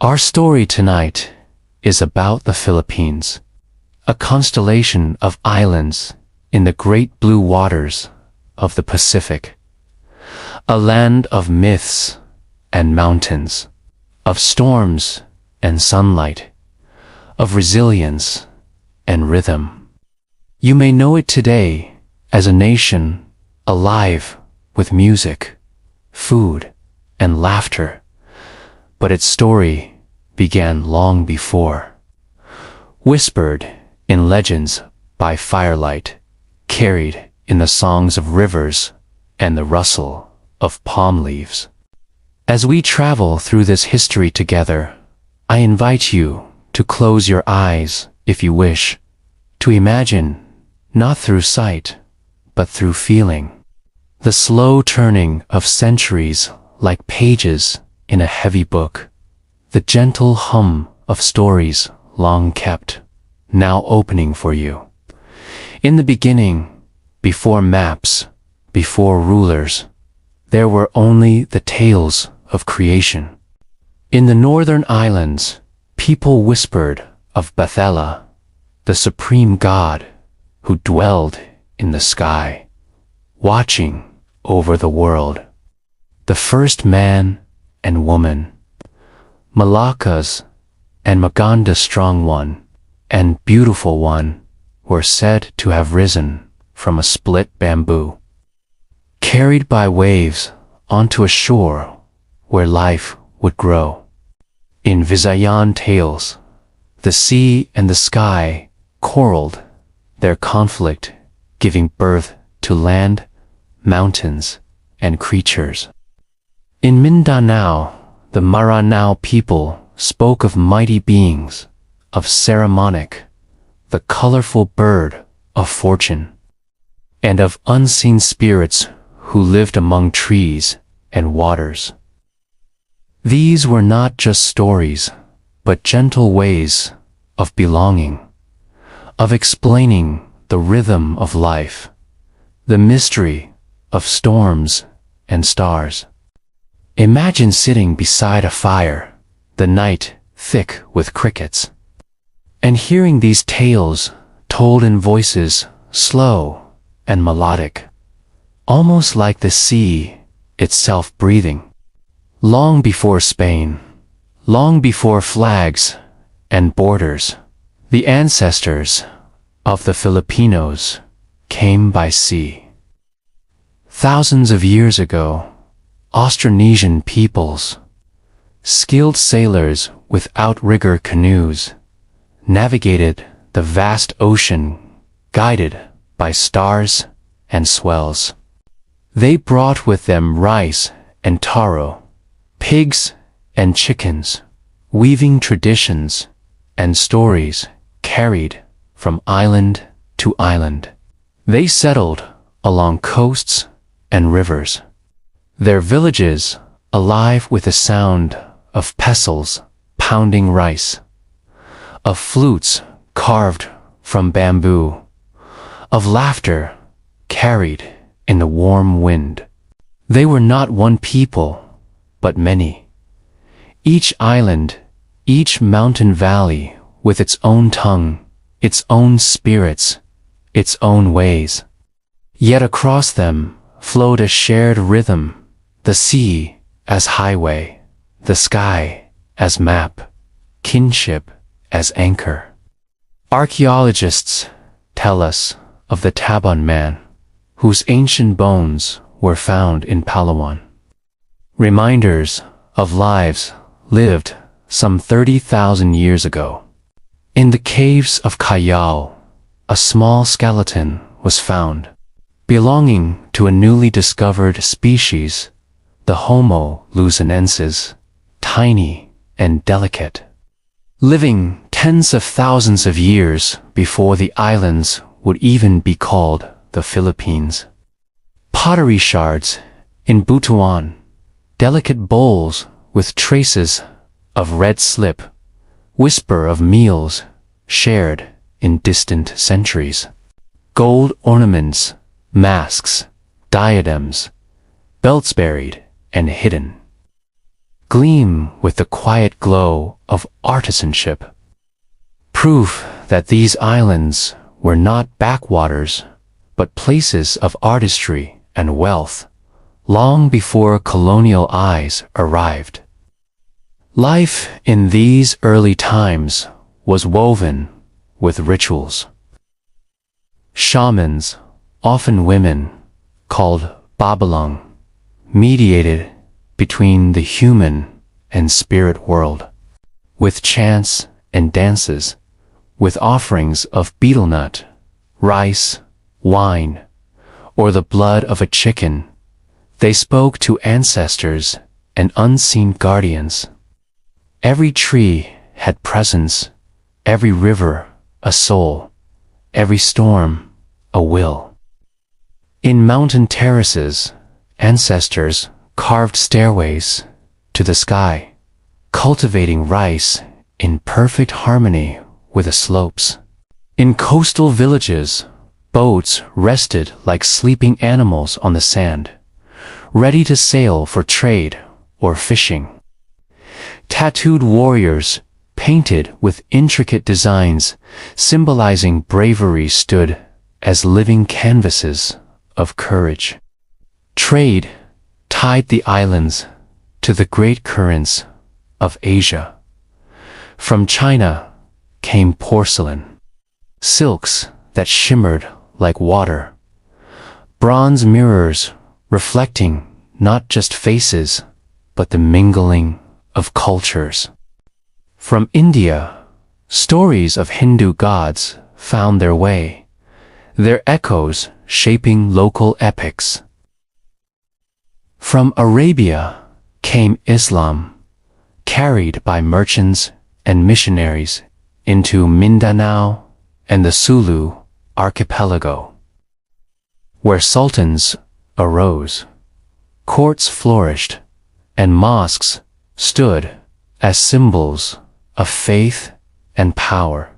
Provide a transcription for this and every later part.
Our story tonight is about the Philippines, a constellation of islands in the great blue waters of the Pacific, a land of myths and mountains, of storms and sunlight, of resilience and rhythm. You may know it today as a nation alive with music, food, and laughter, but its story began long before. Whispered in legends by firelight, carried in the songs of rivers and the rustle of palm leaves. As we travel through this history together, I invite you to close your eyes if you wish, to imagine not through sight, but through feeling. The slow turning of centuries like pages in a heavy book, the gentle hum of stories long kept, now opening for you. In the beginning, before maps, before rulers, there were only the tales of creation. In the northern islands, people whispered of Bethela, the supreme god who dwelled in the sky, watching over the world. The first man and woman, Malakas and Maganda Strong One and Beautiful One, were said to have risen from a split bamboo, carried by waves onto a shore where life would grow. In Visayan tales, the sea and the sky quarreled, their conflict giving birth to land, mountains, and creatures. In Mindanao, the Maranao people spoke of mighty beings, of Saramonic, the colorful bird of fortune, and of unseen spirits who lived among trees and waters. These were not just stories, but gentle ways of belonging, of explaining the rhythm of life, the mystery of storms and stars. Imagine sitting beside a fire, the night thick with crickets, and hearing these tales told in voices slow and melodic, almost like the sea itself breathing. Long before Spain, long before flags and borders, the ancestors of the Filipinos came by sea. Thousands of years ago, Austronesian peoples, skilled sailors with outrigger canoes, navigated the vast ocean guided by stars and swells. They brought with them rice and taro, pigs and chickens, weaving traditions and stories carried from island to island. They settled along coasts and rivers, their villages alive with the sound of pestles pounding rice, of flutes carved from bamboo, of laughter carried in the warm wind. They were not one people, but many. Each island, each mountain valley with its own tongue, its own spirits, its own ways. Yet across them flowed a shared rhythm, the sea as highway, the sky as map, kinship as anchor. Archaeologists tell us of the Tabon man, whose ancient bones were found in Palawan. Reminders of lives lived some 30,000 years ago. In the caves of Callao, a small skeleton was found, belonging to a newly discovered species, the Homo luzonensis, tiny and delicate, living tens of thousands of years before the islands would even be called the Philippines. Pottery shards in Butuan, delicate bowls with traces of red slip, whisper of meals shared in distant centuries. Gold ornaments, masks, diadems, belts buried and hidden. gleam with the quiet glow of artisanship. Proof that these islands were not backwaters, but places of artistry and wealth, long before colonial eyes arrived. Life in these early times was woven with rituals. Shamans, often women, called babalong, mediated between the human and spirit world, with chants and dances, with offerings of betel nut, rice, wine, or the blood of a chicken. They spoke to ancestors and unseen guardians. Every tree had presence, every river a soul, every storm a will. In mountain terraces, ancestors carved stairways to the sky, cultivating rice in perfect harmony with the slopes. In coastal villages, boats rested like sleeping animals on the sand, ready to sail for trade or fishing. Tattooed warriors, painted with intricate designs symbolizing bravery, stood as living canvases of courage. Trade tied the islands to the great currents of Asia. From China came porcelain, silks that shimmered like water, bronze mirrors reflecting not just faces, but the mingling of cultures. From India, stories of Hindu gods found their way, their echoes shaping local epics. From Arabia came Islam, carried by merchants and missionaries into Mindanao and the Sulu archipelago, where sultans arose, courts flourished, and mosques stood as symbols of faith and power.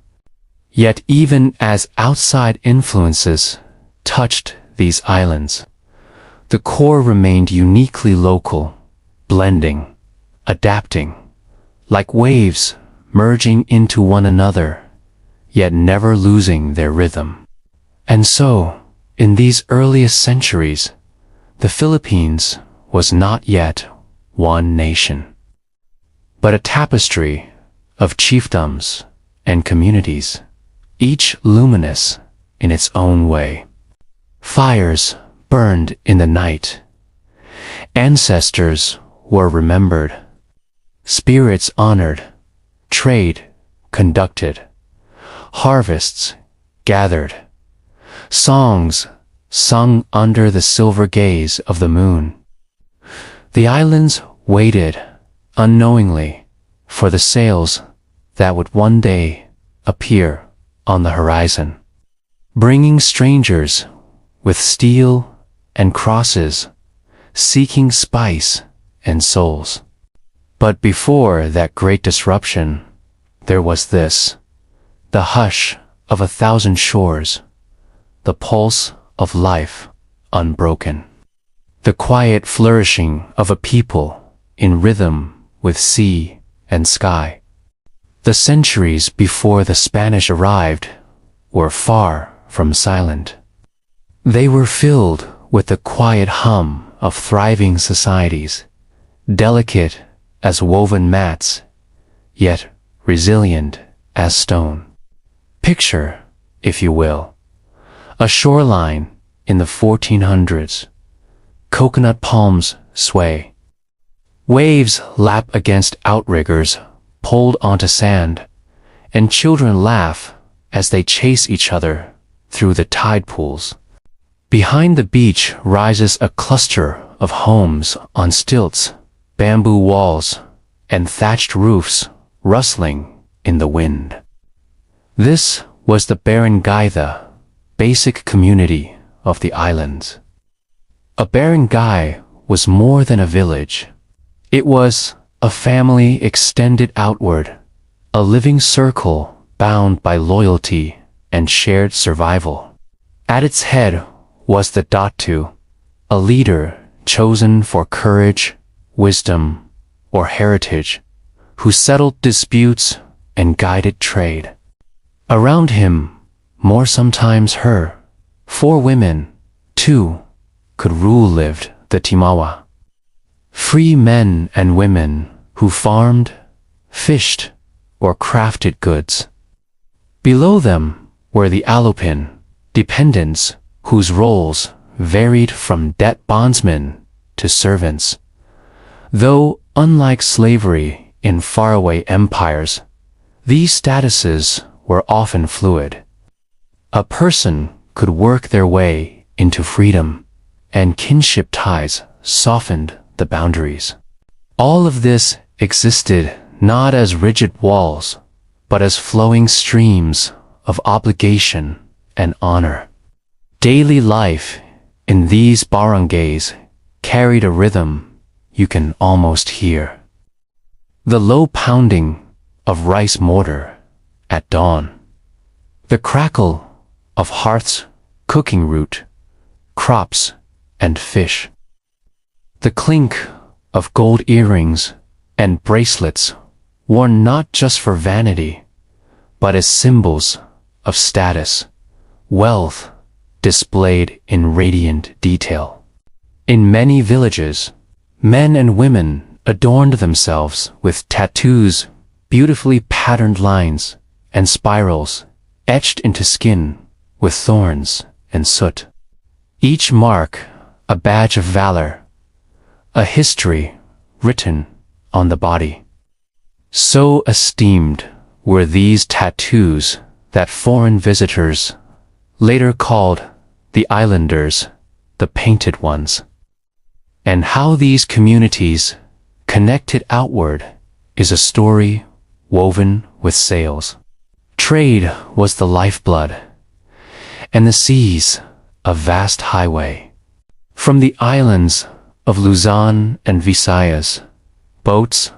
Yet even as outside influences touched these islands, the core remained uniquely local, blending, adapting, like waves merging into one another, yet never losing their rhythm. And so, in these earliest centuries, the Philippines was not yet one nation, but a tapestry of chiefdoms and communities, each luminous in its own way. Fires burned in the night. Ancestors were remembered. Spirits honored. Trade conducted. Harvests gathered. Songs sung under the silver gaze of the moon. The islands waited, unknowingly, for the sails that would one day appear on the horizon, bringing strangers with steel and crosses, seeking spice and souls. But before that great disruption, there was this, the hush of 1,000 shores, the pulse of life unbroken, the quiet flourishing of a people in rhythm with sea and sky. The centuries before the Spanish arrived were far from silent. They were filled with the quiet hum of thriving societies, delicate as woven mats, yet resilient as stone. Picture, if you will, a shoreline in the 1400s. Coconut palms sway. Waves lap against outriggers pulled onto sand, and children laugh as they chase each other through the tide pools. Behind the beach rises a cluster of homes on stilts, bamboo walls, and thatched roofs rustling in the wind. This was the barangay, basic community of the islands. A barangay was more than a village. It was a family extended outward, a living circle bound by loyalty and shared survival. At its head was the datu, a leader chosen for courage, wisdom, or heritage, who settled disputes and guided trade. Around him, more sometimes her, 4 women, 2, could rule lived the Timawa. Free men and women who farmed, fished, or crafted goods. Below them were the Alupin, dependents whose roles varied from debt bondsmen to servants. Though, unlike slavery in faraway empires, these statuses were often fluid. A person could work their way into freedom, and kinship ties softened the boundaries. All of this existed not as rigid walls, but as flowing streams of obligation and honor. Daily life in these barangays carried a rhythm you can almost hear. The low pounding of rice mortar at dawn, the crackle of hearths cooking root, crops, and fish, the clink of gold earrings and bracelets worn not just for vanity, but as symbols of status, wealth displayed in radiant detail. In many villages, men and women adorned themselves with tattoos, beautifully patterned lines, and spirals etched into skin with thorns and soot. Each mark a badge of valor, a history written on the body. So esteemed were these tattoos that foreign visitors later called the islanders the painted ones. And how these communities connected outward is a story woven with sails. Trade was the lifeblood, and the seas a vast highway. From the islands of Luzon and Visayas, boats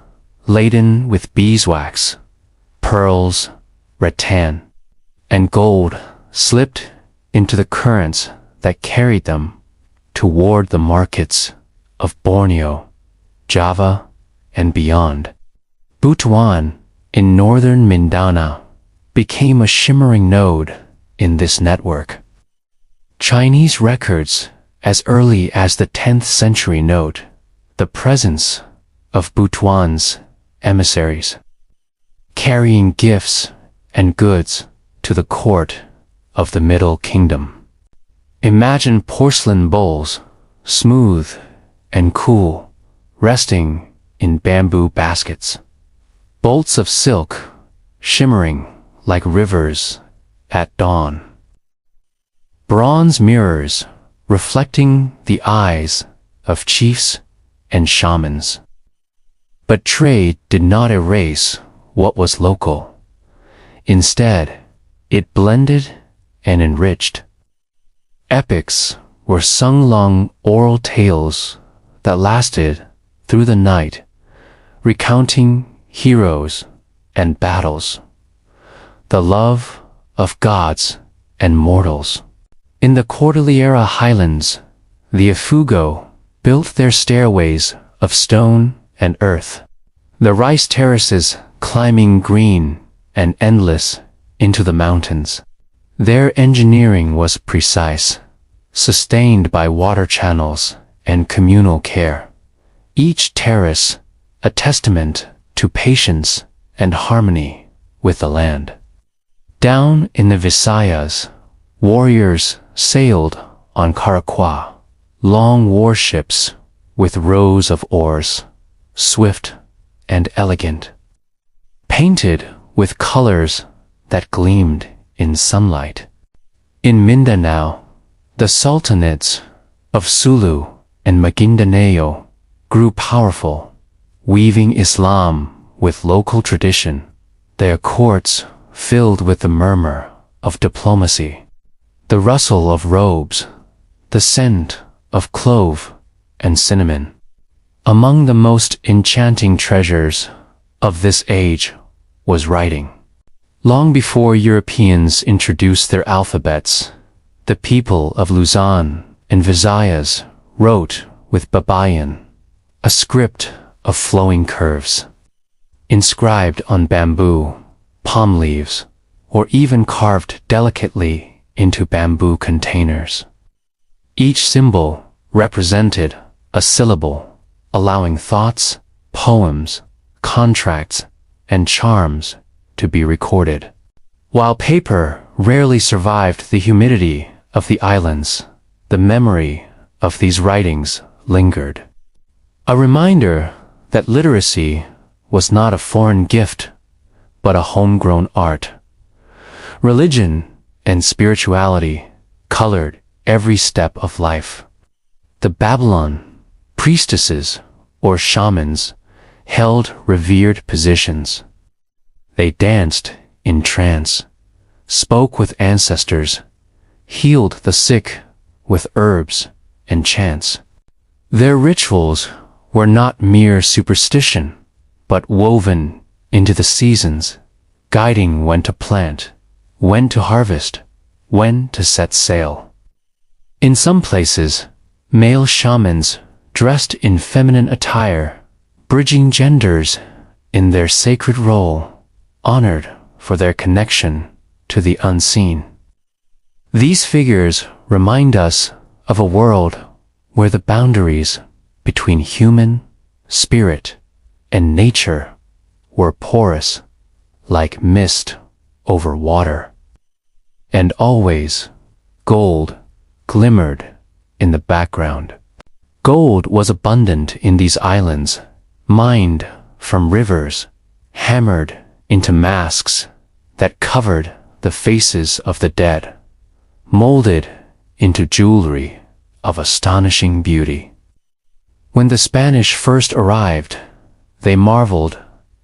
laden with beeswax, pearls, rattan, and gold slipped into the currents that carried them toward the markets of Borneo, Java, and beyond. Butuan, in northern Mindanao, became a shimmering node in this network. Chinese records as early as the 10th century note the presence of Butuan's emissaries, carrying gifts and goods to the court of the Middle Kingdom. Imagine porcelain bowls, smooth and cool, resting in bamboo baskets. Bolts of silk, shimmering like rivers at dawn. Bronze mirrors reflecting the eyes of chiefs and shamans. But trade did not erase what was local. Instead, it blended and enriched. Epics were sung long oral tales that lasted through the night, recounting heroes and battles, the love of gods and mortals. In the Cordillera highlands, the Ifugo built their stairways of stone and earth, the rice terraces climbing green and endless into the mountains. Their engineering was precise, sustained by water channels and communal care, each terrace a testament to patience and harmony with the land. Down in the Visayas, warriors sailed on Caraqua, long warships with rows of oars, swift and elegant, painted with colors that gleamed in sunlight. In Mindanao, the sultanates of Sulu and Maguindanao grew powerful, weaving Islam with local tradition, their courts filled with the murmur of diplomacy, the rustle of robes, the scent of clove and cinnamon. Among the most enchanting treasures of this age was writing. Long before Europeans introduced their alphabets, the people of Luzon and Visayas wrote with Babayan, a script of flowing curves, inscribed on bamboo, palm leaves, or even carved delicately into bamboo containers. Each symbol represented a syllable, allowing thoughts, poems, contracts, and charms to be recorded. While paper rarely survived the humidity of the islands, the memory of these writings lingered. A reminder that literacy was not a foreign gift, but a homegrown art. Religion and spirituality colored every step of life. The Babylon priestesses or shamans held revered positions. They danced in trance, spoke with ancestors, healed the sick with herbs and chants. Their rituals were not mere superstition, but woven into the seasons, guiding when to plant, when to harvest, when to set sail. In some places, male shamans dressed in feminine attire, bridging genders in their sacred role, honored for their connection to the unseen. These figures remind us of a world where the boundaries between human, spirit, and nature were porous, like mist over water. And always, gold glimmered in the background. Gold was abundant in these islands, mined from rivers, hammered into masks that covered the faces of the dead, molded into jewelry of astonishing beauty. When the Spanish first arrived, they marveled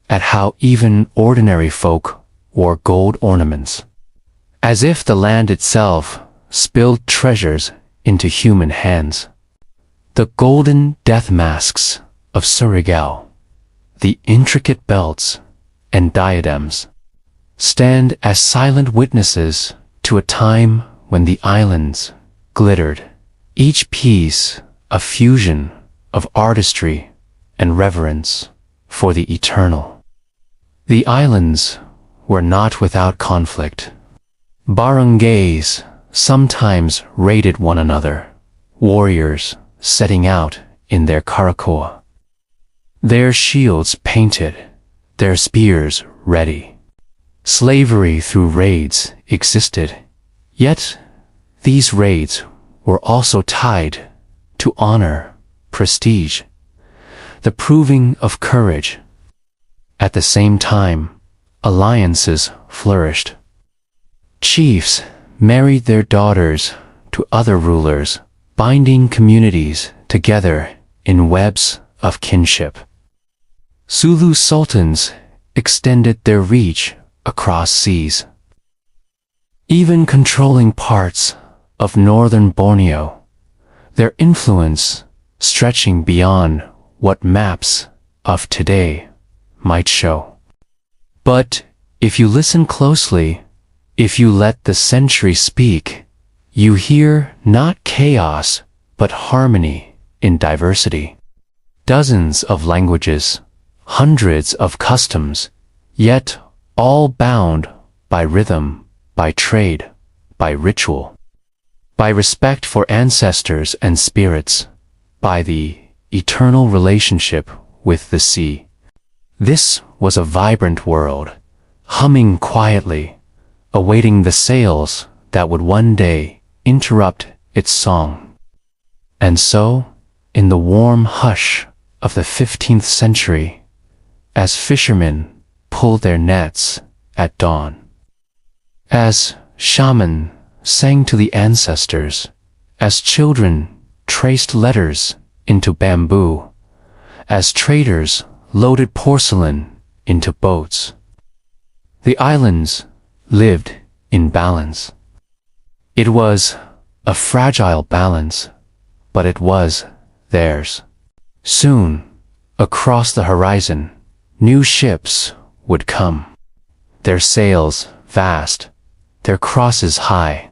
at how even ordinary folk wore gold ornaments, as if the land itself spilled treasures into human hands. The golden death masks of Surigao, the intricate belts and diadems, stand as silent witnesses to a time when the islands glittered, each piece a fusion of artistry and reverence for the eternal. The islands were not without conflict. Barangays sometimes raided one another, warriors setting out in their karakoa, their shields painted, their spears ready. Slavery through raids existed, yet these raids were also tied to honor, prestige, the proving of courage. At the same time, alliances flourished. Chiefs married their daughters to other rulers, binding communities together in webs of kinship. Sulu sultans extended their reach across seas, even controlling parts of northern Borneo, their influence stretching beyond what maps of today might show. But if you listen closely, if you let the century speak, you hear not chaos, but harmony in diversity. Dozens of languages, hundreds of customs, yet all bound by rhythm, by trade, by ritual, by respect for ancestors and spirits, by the eternal relationship with the sea. This was a vibrant world, humming quietly, awaiting the sails that would one day interrupt its song. And so, in the warm hush of the 15th century, as fishermen pulled their nets at dawn, as shaman sang to the ancestors, as children traced letters into bamboo, as traders loaded porcelain into boats, the islands lived in balance. It was a fragile balance, but it was theirs. Soon, across the horizon, new ships would come, their sails vast, their crosses high,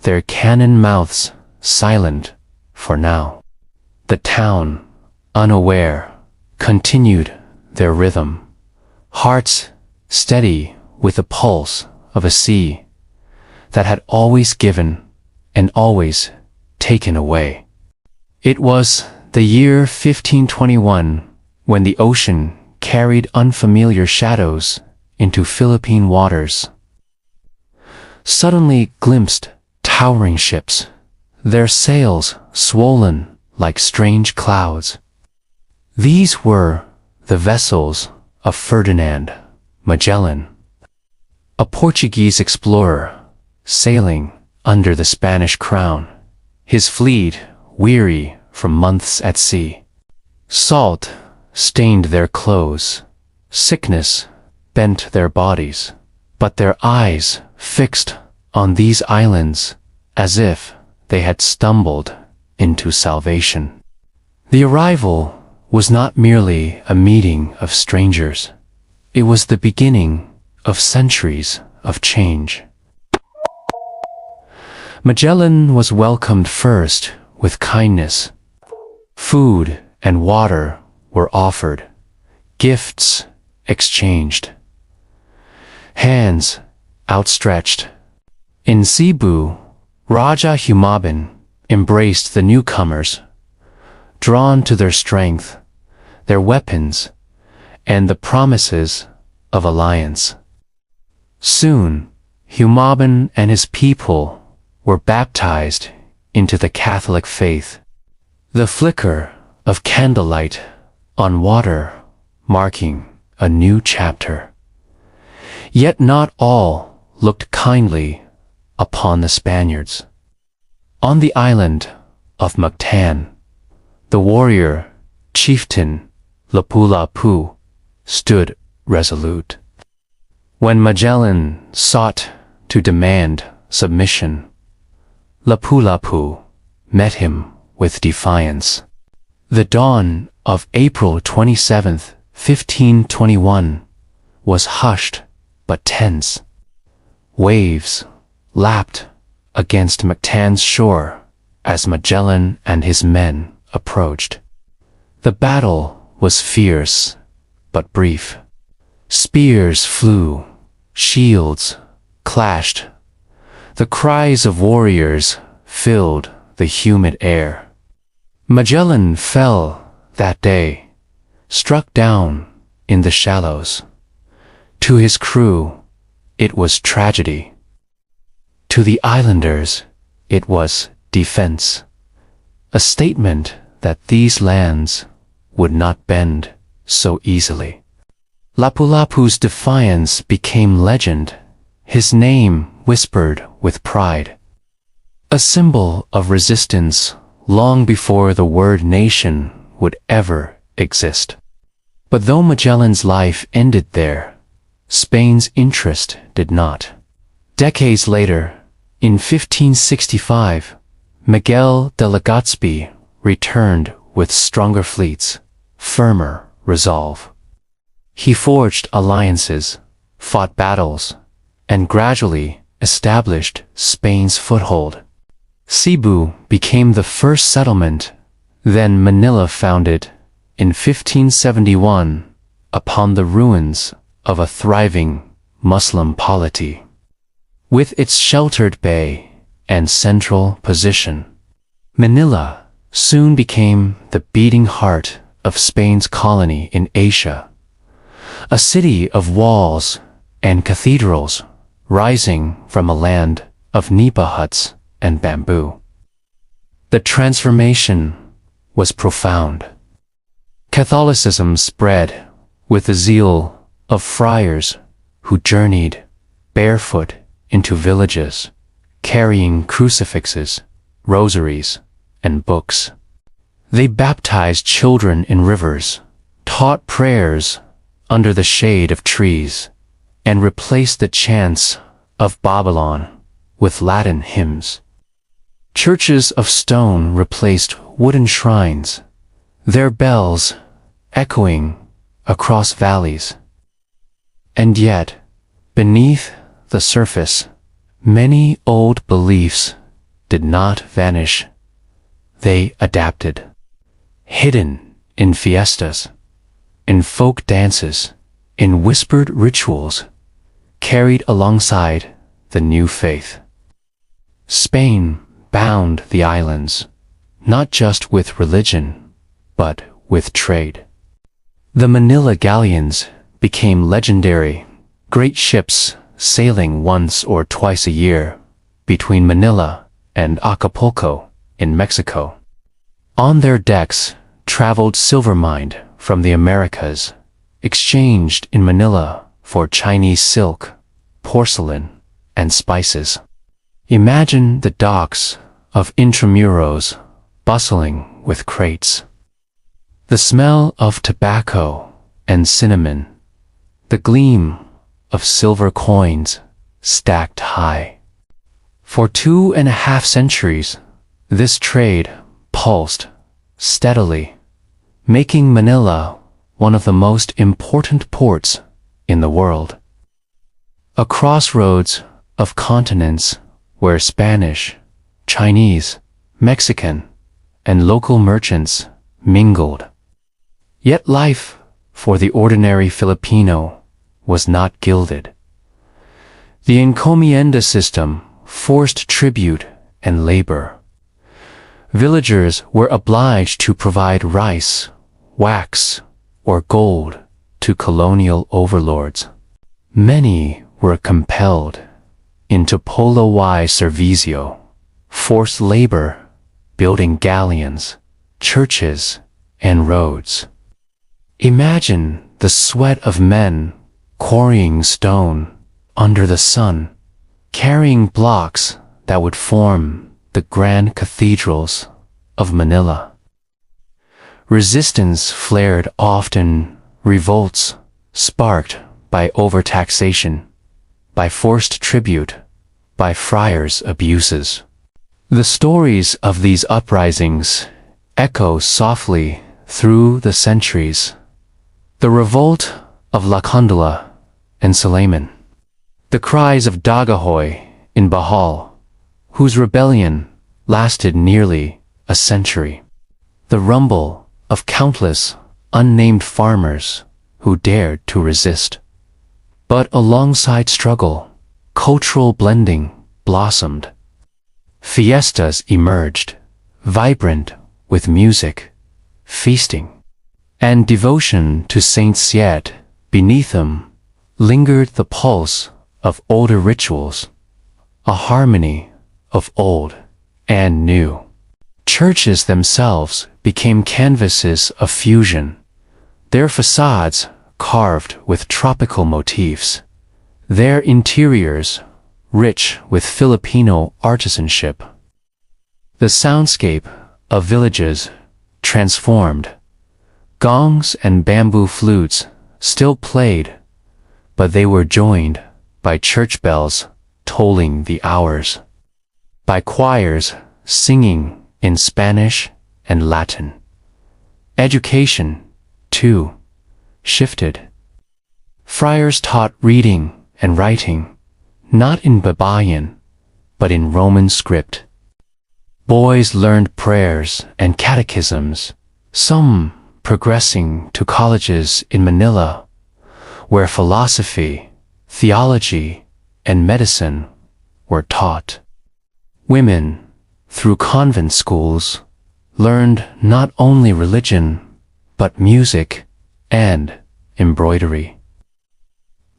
their cannon mouths silent for now. The town, unaware, continued their rhythm, hearts steady with the pulse of a sea that had always given and always taken away. It was the year 1521 when the ocean carried unfamiliar shadows into Philippine waters. Suddenly glimpsed towering ships, their sails swollen like strange clouds. These were the vessels of Ferdinand Magellan, a Portuguese explorer sailing under the Spanish crown, his fleet weary from months at sea. Salt stained their clothes, sickness bent their bodies, but their eyes fixed on these islands as if they had stumbled into salvation. The arrival was not merely a meeting of strangers. It was the beginning of centuries of change. Magellan was welcomed first with kindness. Food and water were offered, gifts exchanged, hands outstretched. In Cebu, Raja Humabon embraced the newcomers, drawn to their strength, their weapons, and the promises of alliance. Soon, Humabon and his people were baptized into the Catholic faith, the flicker of candlelight on water marking a new chapter. Yet not all looked kindly upon the Spaniards. On the island of Mactan, the warrior chieftain Lapu-Lapu stood resolute. When Magellan sought to demand submission, Lapu-Lapu met him with defiance. The dawn of April 27th, 1521 was hushed but tense. Waves lapped against Mactan's shore as Magellan and his men approached. The battle was fierce but brief. Spears flew, shields clashed. The cries of warriors filled the humid air. Magellan fell that day, struck down in the shallows. To his crew, it was tragedy. To the islanders, it was defense, a statement that these lands would not bend so easily. Lapu-Lapu's defiance became legend, his name whispered with pride. A symbol of resistance long before the word nation would ever exist. But though Magellan's life ended there, Spain's interest did not. Decades later, in 1565, Miguel de Legazpi returned with stronger fleets, firmer resolve. He forged alliances, fought battles, and gradually established Spain's foothold. Cebu became the first settlement, then Manila founded in 1571 upon the ruins of a thriving Muslim polity. With its sheltered bay and central position, Manila soon became the beating heart of Spain's colony in Asia, a city of walls and cathedrals rising from a land of nipa huts and bamboo. The transformation was profound. Catholicism spread with the zeal of friars who journeyed barefoot into villages, carrying crucifixes, rosaries, and books. They baptized children in rivers, taught prayers under the shade of trees, and replaced the chants of Babylon with Latin hymns. Churches of stone replaced wooden shrines, their bells echoing across valleys. And yet, beneath the surface, many old beliefs did not vanish. They adapted. Hidden in fiestas, in folk dances, in whispered rituals, carried alongside the new faith. Spain bound the islands, not just with religion, but with trade. The Manila galleons became legendary, great ships sailing once or twice a year between Manila and Acapulco in Mexico. On their decks traveled silver mined from the Americas, exchanged in Manila for Chinese silk, porcelain, and spices. Imagine the docks of Intramuros bustling with crates. The smell of tobacco and cinnamon, the gleam of silver coins stacked high. For 2.5 centuries, this trade pulsed steadily, making Manila one of the most important ports in the world. A crossroads of continents where Spanish, Chinese, Mexican, and local merchants mingled. Yet life for the ordinary Filipino was not gilded. The encomienda system forced tribute and labor. Villagers were obliged to provide rice, wax, or gold to colonial overlords. Many were compelled into polo y servicio, forced labor, building galleons, churches, and roads. Imagine the sweat of men quarrying stone under the sun, carrying blocks that would form the grand cathedrals of Manila. Resistance flared often, revolts sparked by overtaxation, by forced tribute, by friars' abuses. The stories of these uprisings echo softly through the centuries. The revolt of La Condola and Sulayman. The cries of Dagahoy in Bahal, whose rebellion lasted nearly a century. The rumble of countless unnamed farmers who dared to resist. But alongside struggle, cultural blending blossomed. Fiestas emerged, vibrant with music, feasting, and devotion to Saint Siet. Beneath them lingered the pulse of older rituals, a harmony of old and new. Churches themselves became canvases of fusion, their facades carved with tropical motifs, their interiors rich with Filipino artisanship. The soundscape of villages transformed. Gongs and bamboo flutes still played, but they were joined by church bells tolling the hours, by choirs singing in Spanish and Latin. Education, too, shifted. Friars taught reading and writing, not in Babayan, but in Roman script. Boys learned prayers and catechisms, some progressing to colleges in Manila, where philosophy, theology, and medicine were taught. Women, through convent schools, learned not only religion, but music and embroidery.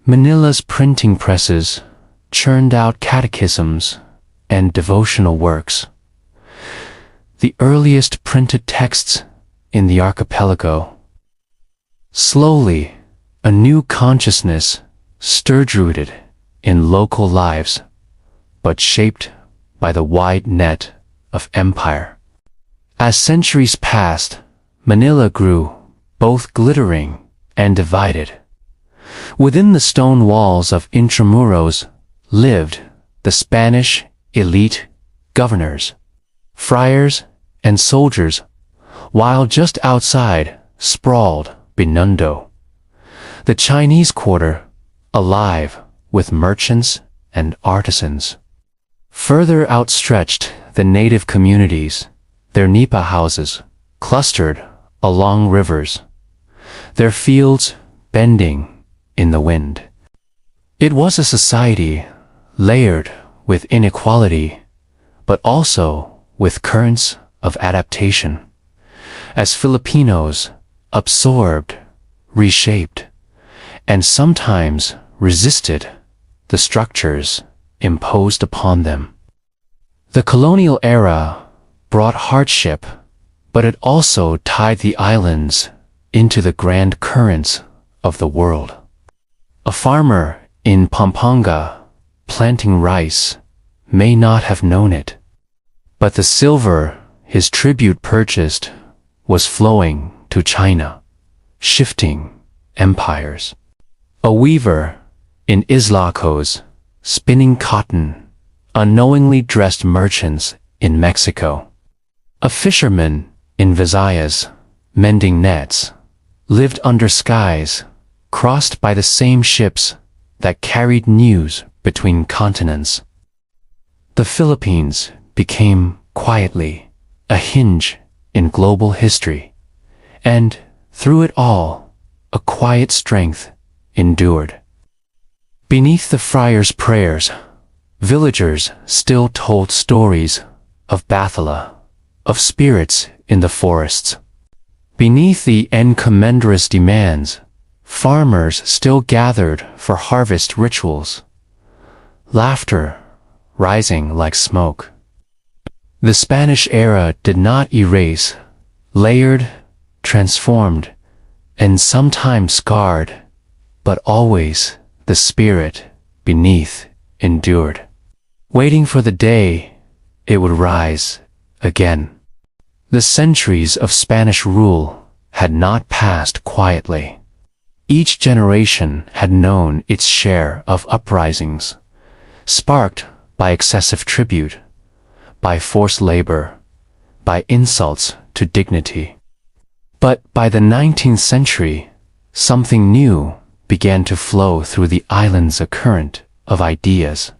Manila's printing presses churned out catechisms and devotional works. The earliest printed texts in the archipelago. Slowly, a new consciousness stirred-rooted in local lives, but shaped by the wide net of empire. As centuries passed, Manila grew, both glittering and divided. Within the stone walls of Intramuros lived the Spanish elite governors, friars, and soldiers, while just outside sprawled Binondo, the Chinese quarter, alive with merchants and artisans. Further outstretched the native communities, their nipa houses clustered along rivers, their fields bending in the wind. It was a society layered with inequality, but also with currents of adaptation, as Filipinos absorbed, reshaped, and sometimes resisted the structures imposed upon them. The colonial era brought hardship, but it also tied the islands into the grand currents of the world. A farmer in Pampanga planting rice may not have known it, but the silver his tribute purchased was flowing to China, shifting empires. A weaver in Islacos spinning cotton unknowingly dressed merchants in Mexico. A fisherman in Visayas mending nets lived under skies crossed by the same ships that carried news between continents. The Philippines became quietly a hinge in global history, and through it all, a quiet strength endured. Beneath the friars' prayers, villagers still told stories of Bathala, of spirits in the forests. Beneath the encomendrous demands, farmers still gathered for harvest rituals, laughter rising like smoke. The Spanish era did not erase, layered, transformed, and sometimes scarred, but always the spirit beneath endured, waiting for the day it would rise again. The centuries of Spanish rule had not passed quietly. Each generation had known its share of uprisings, sparked by excessive tribute, by forced labor, by insults to dignity. But by the 19th century, something new began to flow through the islands, a current of ideas,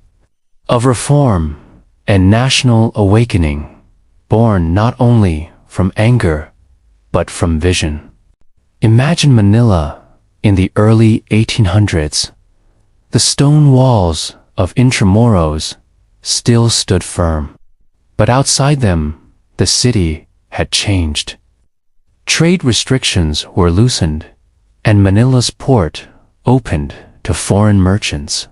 of reform and national awakening, born not only from anger, but from vision. Imagine Manila in the early 1800s. The stone walls of Intramuros still stood firm, but outside them, the city had changed. Trade restrictions were loosened, and Manila's port opened to foreign merchants.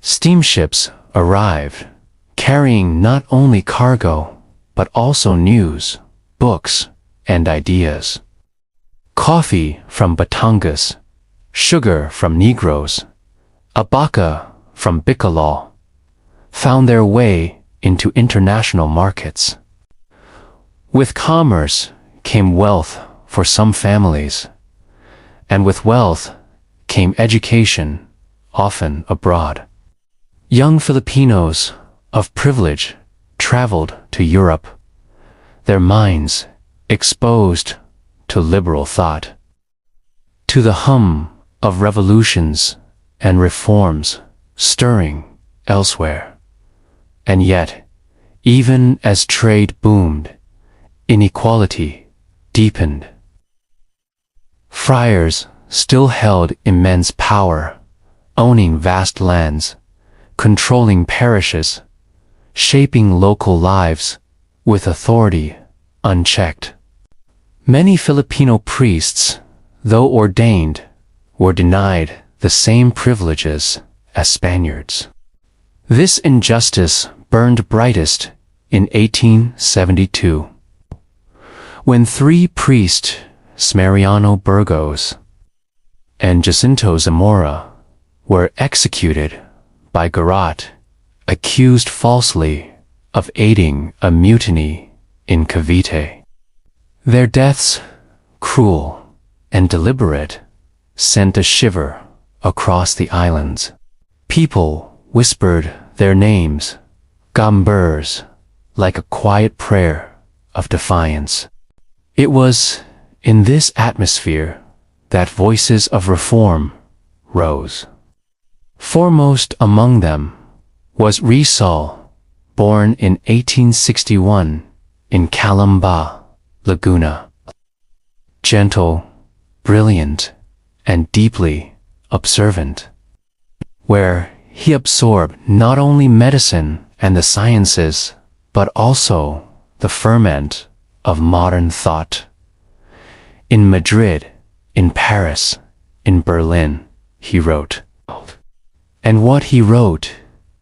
Steamships arrived, carrying not only cargo, but also news, books, and ideas. Coffee from Batangas, sugar from Negros, abaca from Bicolol, found their way into international markets. With commerce came wealth for some families, and with wealth came education, often abroad. Young Filipinos of privilege traveled to Europe, their minds exposed to liberal thought, to the hum of revolutions and reforms stirring elsewhere. And yet, even as trade boomed, inequality deepened. Friars still held immense power, owning vast lands, controlling parishes, shaping local lives with authority unchecked. Many Filipino priests, though ordained, were denied the same privileges as Spaniards. This injustice burned brightest in 1872, when three priests, Mariano Burgos and Jacinto Zamora, were executed by garrote, accused falsely of aiding a mutiny in Cavite. Their deaths, cruel and deliberate, sent a shiver across the islands. People whispered their names, Gambers, like a quiet prayer of defiance. It was in this atmosphere that voices of reform rose. Foremost among them was Rizal, born in 1861 in Calamba, Laguna. Gentle, brilliant, and deeply observant, where he absorbed not only medicine and the sciences, but also the ferment of modern thought. In Madrid, in Paris, in Berlin, he wrote. And what he wrote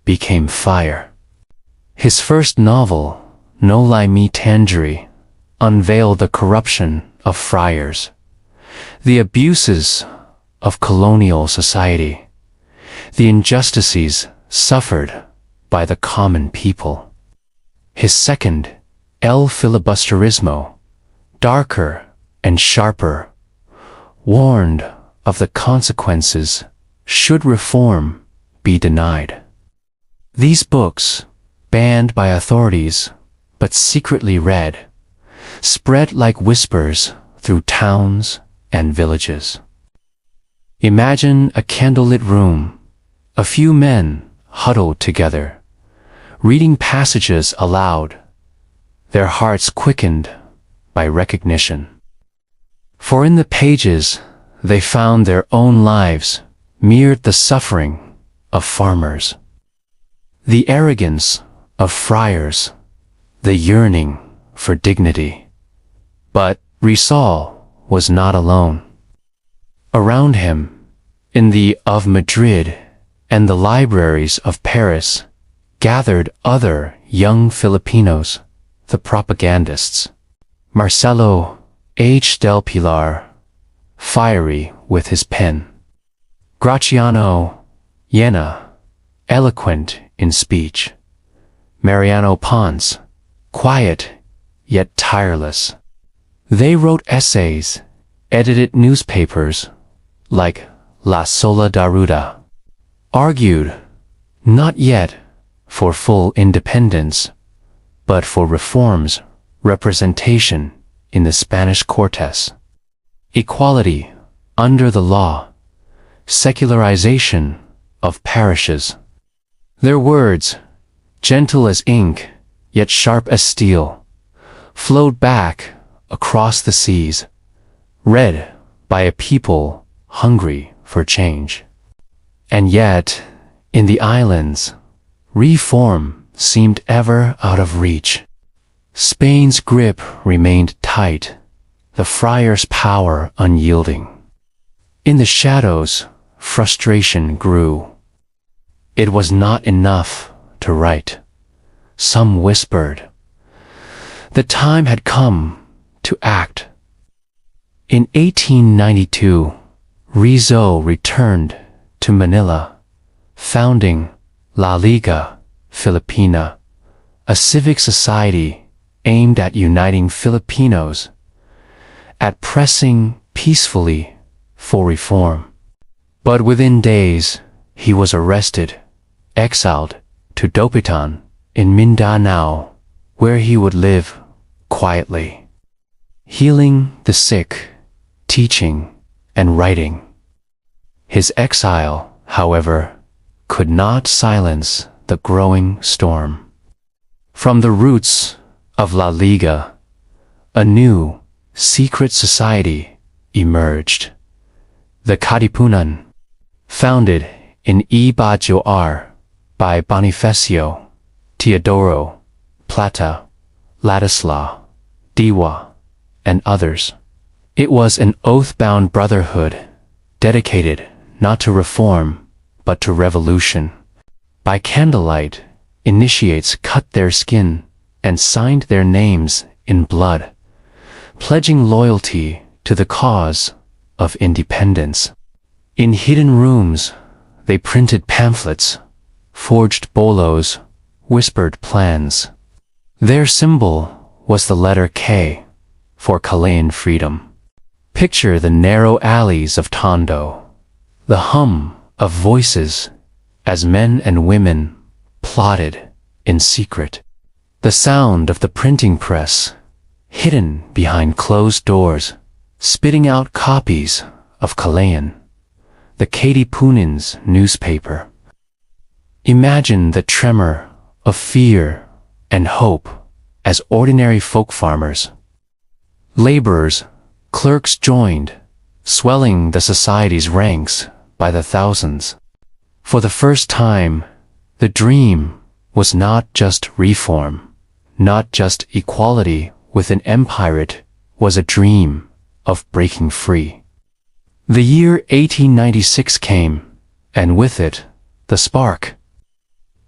became fire. His first novel, No Lie Me Tangere, unveiled the corruption of friars, the abuses of colonial society, the injustices suffered by the common people. His second, El Filibusterismo, darker and sharper, warned of the consequences should reform be denied. These books, banned by authorities but secretly read, spread like whispers through towns and villages. Imagine a candlelit room, a few men huddled together, reading passages aloud, their hearts quickened by recognition. For in the pages they found their own lives mirrored the suffering of farmers, the arrogance of friars, the yearning for dignity. But Rizal was not alone. Around him, in the of Madrid and the libraries of Paris, gathered other young Filipinos, the propagandists. Marcelo H. del Pilar, fiery with his pen. Graciano Llena, eloquent in speech. Mariano Ponce, quiet yet tireless. They wrote essays, edited newspapers like La Sola Daruda, argued not yet for full independence, but for reforms, representation in the Spanish Cortes, equality under the law, secularization of parishes. Their words, gentle as ink, yet sharp as steel, flowed back across the seas, read by a people hungry for change. And yet, in the islands, reform seemed ever out of reach. Spain's grip remained tight, the friars' power unyielding. In the shadows, frustration grew. It was not enough to write. Some whispered. The time had come to act. In 1892, Rizal returned to Manila, founding La Liga Filipina, a civic society aimed at uniting Filipinos, at pressing peacefully for reform. But within days, he was arrested, exiled to Dapitan in Mindanao, where he would live quietly, healing the sick, teaching and writing. His exile, however, could not silence the growing storm. From the roots of La Liga, a new, secret society emerged. The Katipunan, founded in Iba Joar by Bonifacio, Teodoro, Plata, Ladislau, Diwa, and others. It was an oath-bound brotherhood, dedicated not to reform, but to revolution. By candlelight, initiates cut their skin and signed their names in blood, pledging loyalty to the cause of independence. In hidden rooms, they printed pamphlets, forged bolos, whispered plans. Their symbol was the letter K for Chilean freedom. Picture the narrow alleys of Tondo, the hum of voices as men and women plotted in secret. The sound of the printing press, hidden behind closed doors, spitting out copies of Chilean, the Katipunan's newspaper. Imagine the tremor of fear and hope as ordinary folk farmers, laborers, clerks joined, swelling the society's ranks by the thousands. For the first time, the dream was not just reform, not just equality with an empire. It was a dream of breaking free. The year 1896 came, and with it, the spark.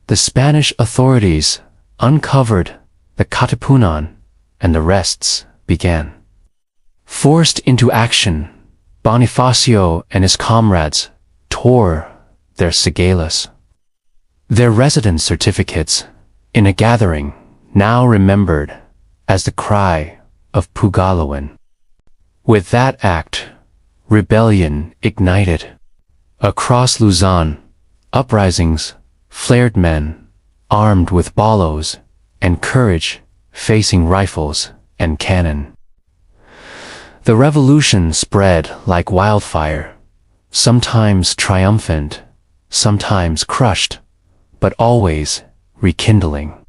The Spanish authorities uncovered the Katipunan, and the arrests began. Forced into action, Bonifacio and his comrades tore their sigilas, their residence certificates, in a gathering now remembered as the cry of Pugaloan. With that act, rebellion ignited. Across Luzon, uprisings flared, men armed with bolos and courage facing rifles and cannon. The revolution spread like wildfire, sometimes triumphant, sometimes crushed, but always rekindling.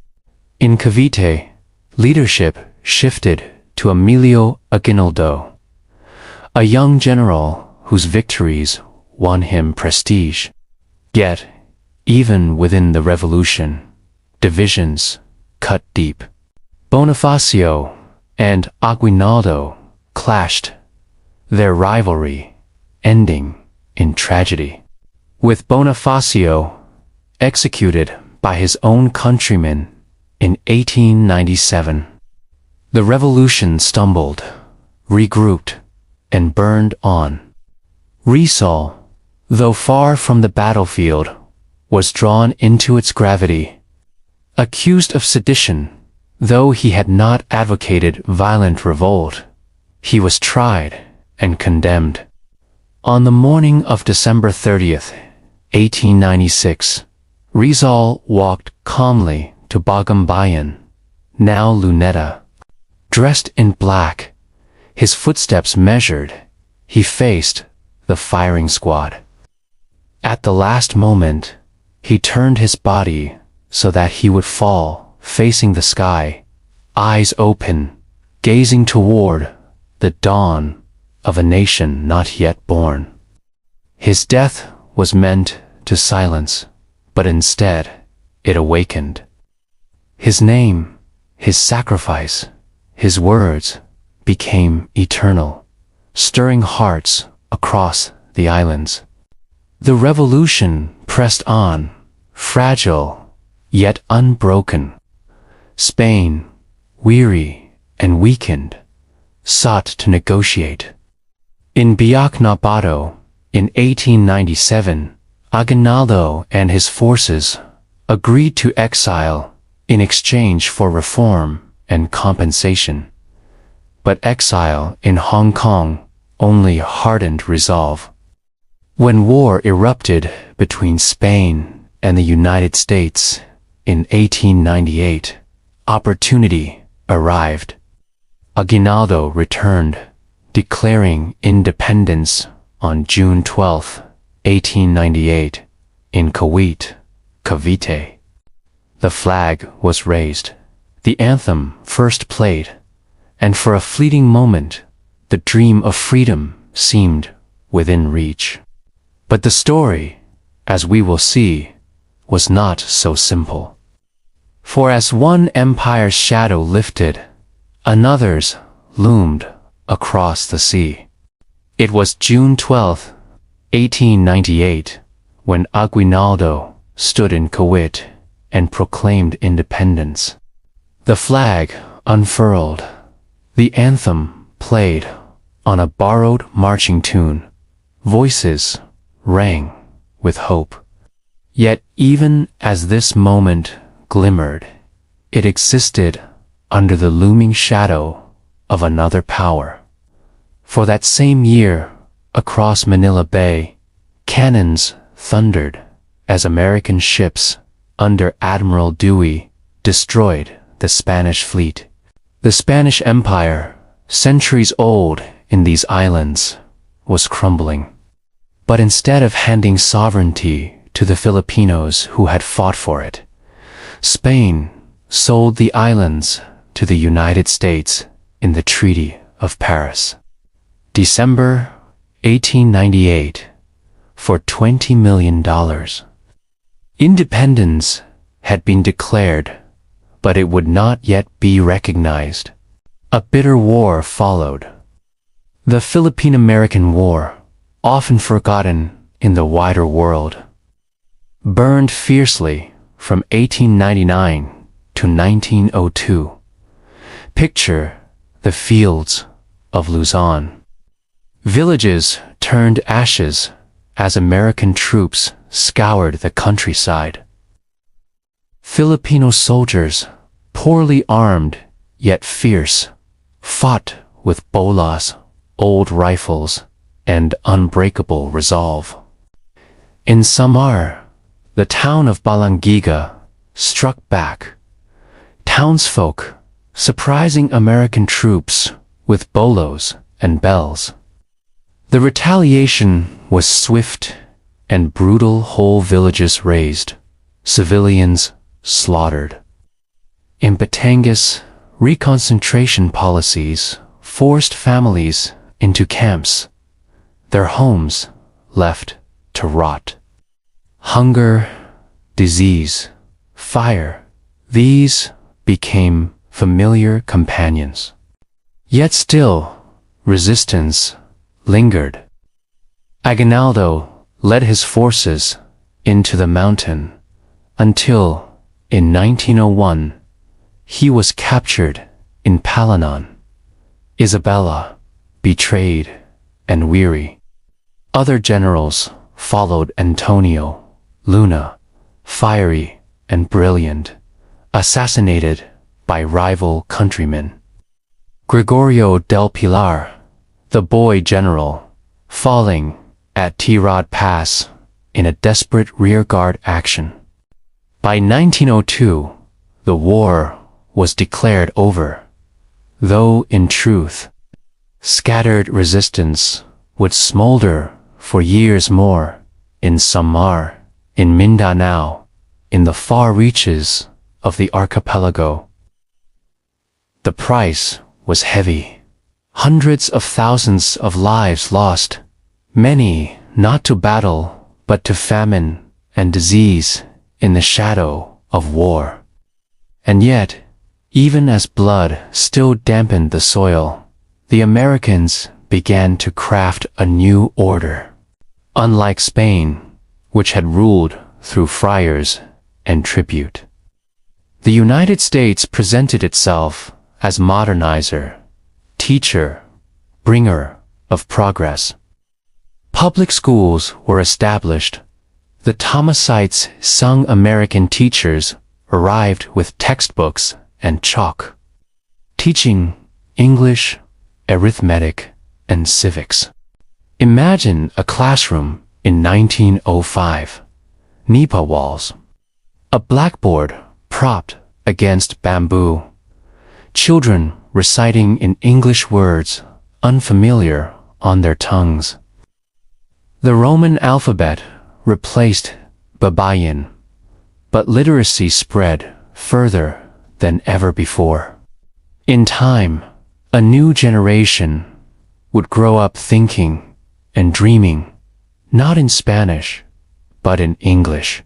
In Cavite, leadership shifted to Emilio Aguinaldo, a young general whose victories won him prestige. Yet, even within the revolution, divisions cut deep. Bonifacio and Aguinaldo clashed, their rivalry ending in tragedy. With Bonifacio executed by his own countrymen in 1897, the revolution stumbled, regrouped, and burned on. Rizal, though far from the battlefield, was drawn into its gravity. Accused of sedition, though he had not advocated violent revolt, he was tried and condemned. On the morning of December 30th, 1896, Rizal walked calmly to Bagumbayan, now Luneta. Dressed in black, his footsteps measured, he faced the firing squad. At the last moment, he turned his body so that he would fall, facing the sky, eyes open, gazing toward the dawn of a nation not yet born. His death was meant to silence, but instead it awakened. His name, his sacrifice, his words became eternal, stirring hearts across the islands. The revolution pressed on, fragile yet unbroken. Spain, weary and weakened, sought to negotiate. In Biak-na-Bato, in 1897, Aguinaldo and his forces agreed to exile in exchange for reform and compensation. But exile in Hong Kong only hardened resolve. When war erupted between Spain and the United States in 1898, opportunity arrived. Aguinaldo returned, declaring independence on June 12, 1898, in Kuwait, Cavite. The flag was raised, the anthem first played, and for a fleeting moment, the dream of freedom seemed within reach. But the story, as we will see, was not so simple. For as one empire's shadow lifted, another's loomed across the sea. It was June 12, 1898, when Aguinaldo stood in Kuwait and proclaimed independence. The flag unfurled, the anthem played on a borrowed marching tune, voices rang with hope. Yet even as this moment glimmered, it existed under the looming shadow of another power. For that same year, across Manila Bay, cannons thundered as American ships under Admiral Dewey destroyed the Spanish fleet. The Spanish Empire, centuries old in these islands, was crumbling. But instead of handing sovereignty to the Filipinos who had fought for it, Spain sold the islands to the United States in the Treaty of Paris. December 1898, for $20 million. Independence had been declared, but it would not yet be recognized. A bitter war followed. The Philippine-American War, often forgotten in the wider world, burned fiercely from 1899 to 1902. Picture the fields of Luzon. Villages turned ashes as American troops scoured the countryside. Filipino soldiers, poorly armed yet fierce, fought with bolas, old rifles, and unbreakable resolve. In Samar, the town of Balangiga struck back. Townsfolk surprising American troops with bolos and bells. The retaliation was swift and brutal. Whole villages razed, civilians slaughtered. In Batangas, reconcentration policies forced families into camps, their homes left to rot. Hunger, disease, fire, these became familiar companions. Yet still, resistance lingered. Aguinaldo led his forces into the mountain until, in 1901, he was captured in Palanan. Isabella, betrayed and weary. Other generals followed. Antonio, Luna, fiery and brilliant, assassinated by rival countrymen. Gregorio del Pilar, the boy general, falling at Tirad Pass in a desperate rearguard action. By 1902, the war was declared over, though in truth, scattered resistance would smolder for years more in Samar, in Mindanao, in the far reaches of the archipelago. The price was heavy. Hundreds of thousands of lives lost, many not to battle but to famine and disease in the shadow of war. And yet, even as blood still dampened the soil, the Americans began to craft a new order. Unlike Spain, which had ruled through friars and tribute, the United States presented itself as modernizer, teacher, bringer of progress. Public schools were established. The Thomasites' young American teachers arrived with textbooks and chalk, teaching English, arithmetic, and civics. Imagine a classroom in 1905. Nipa walls. A blackboard propped against bamboo. Children reciting in English words unfamiliar on their tongues. The Roman alphabet replaced Babayan, but literacy spread further than ever before. In time, a new generation would grow up thinking and dreaming, not in Spanish, but in English.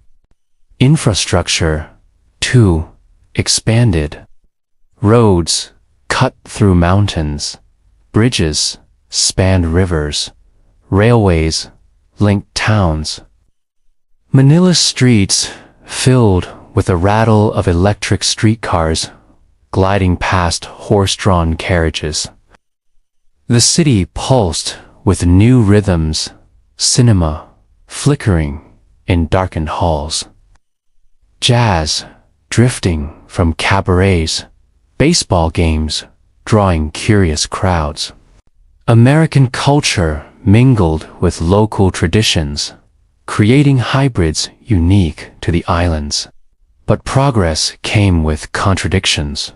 Infrastructure, too, expanded. Roads cut through mountains, bridges spanned rivers, railways linked towns. Manila's streets filled with the rattle of electric streetcars gliding past horse-drawn carriages. The city pulsed with new rhythms, cinema flickering in darkened halls, jazz drifting from cabarets, baseball games drawing curious crowds. American culture mingled with local traditions, creating hybrids unique to the islands. But progress came with contradictions.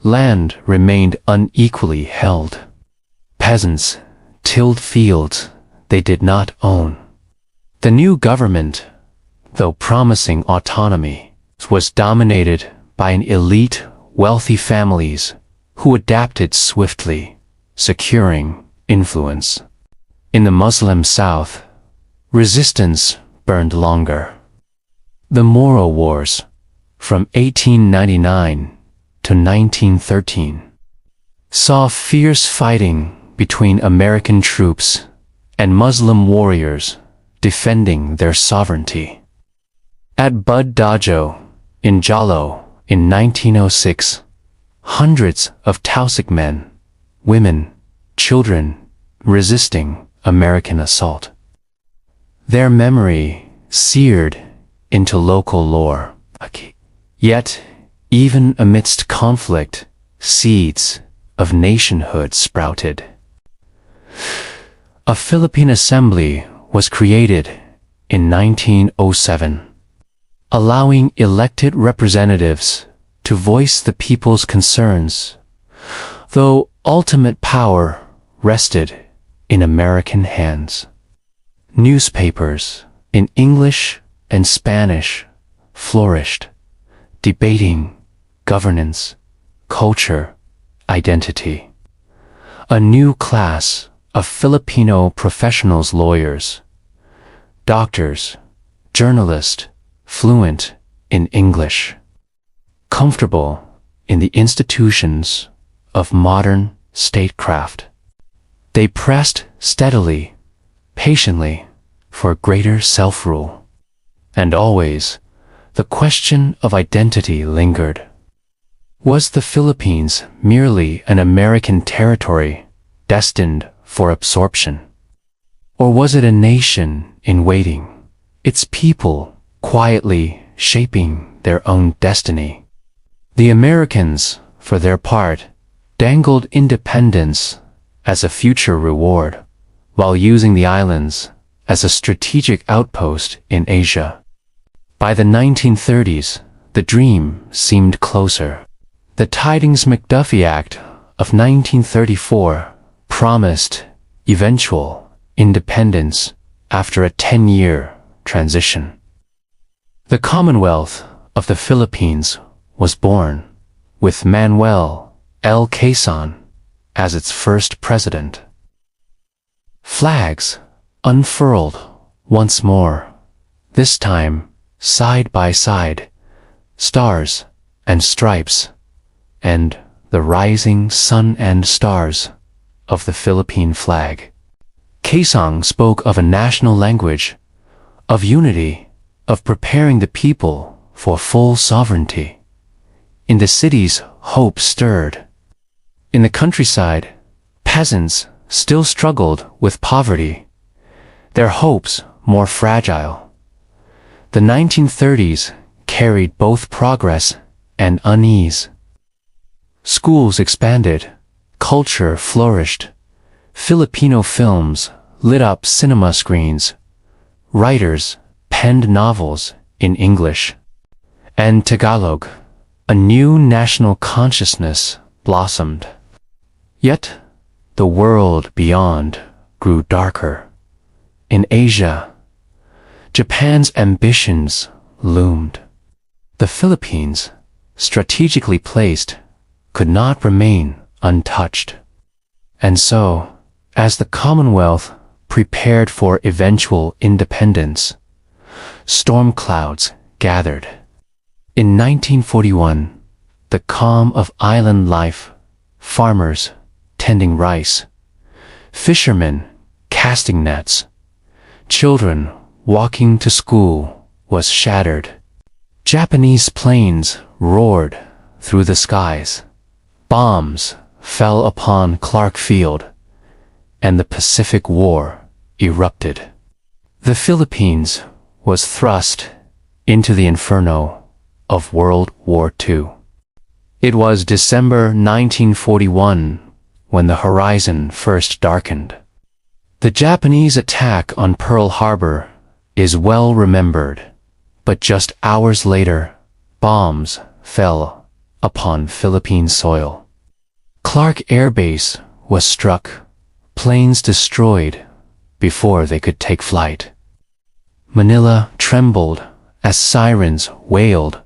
Land remained unequally held. Peasants tilled fields they did not own. The new government, though promising autonomy, was dominated by an elite, wealthy families who adapted swiftly, securing influence. In the Muslim South, resistance burned longer. The Moro Wars, from 1899 to 1913, saw fierce fighting between American troops and Muslim warriors defending their sovereignty. At Bud Dajo in Jalo in 1906, hundreds of Tausig men, women, children resisting American assault. Their memory seared into local lore. Yet, even amidst conflict, seeds of nationhood sprouted. A Philippine Assembly was created in 1907, allowing elected representatives to voice the people's concerns, though ultimate power rested in American hands. Newspapers in English and Spanish flourished, debating governance, culture, identity. A new class of Filipino professionals, lawyers, doctors, journalists, fluent in English, comfortable in the institutions of modern statecraft. They pressed steadily, patiently, for greater self-rule. And always, the question of identity lingered. Was the Philippines merely an American territory destined for absorption? Or was it a nation in waiting, its people quietly shaping their own destiny? The Americans, for their part, dangled independence as a future reward, while using the islands as a strategic outpost in Asia. By the 1930s, the dream seemed closer. The Tidings-McDuffie Act of 1934 promised eventual independence after a 10-year transition. The Commonwealth of the Philippines was born, with Manuel L. Quezon as its first president. Flags unfurled once more, this time side by side, stars and stripes, and the rising sun and stars of the Philippine flag. Quezon spoke of a national language, of unity, of preparing the people for full sovereignty. In the cities, hope stirred. In the countryside, peasants still struggled with poverty, their hopes more fragile. The 1930s carried both progress and unease. Schools expanded, culture flourished, Filipino films lit up cinema screens, writers penned novels in English and Tagalog. A new national consciousness blossomed. Yet, the world beyond grew darker. In Asia, Japan's ambitions loomed. The Philippines, strategically placed, could not remain untouched. And so, as the Commonwealth prepared for eventual independence, storm clouds gathered. In 1941, the calm of island life, farmers tending rice, fishermen casting nets, children walking to school, was shattered. Japanese planes roared through the skies. Bombs fell upon Clark Field, and the Pacific War erupted. The Philippines was thrust into the inferno of World War II. It was December 1941 when the horizon first darkened. The Japanese attack on Pearl Harbor is well remembered, but just hours later, bombs fell upon Philippine soil. Clark Air Base was struck, planes destroyed before they could take flight. Manila trembled as sirens wailed.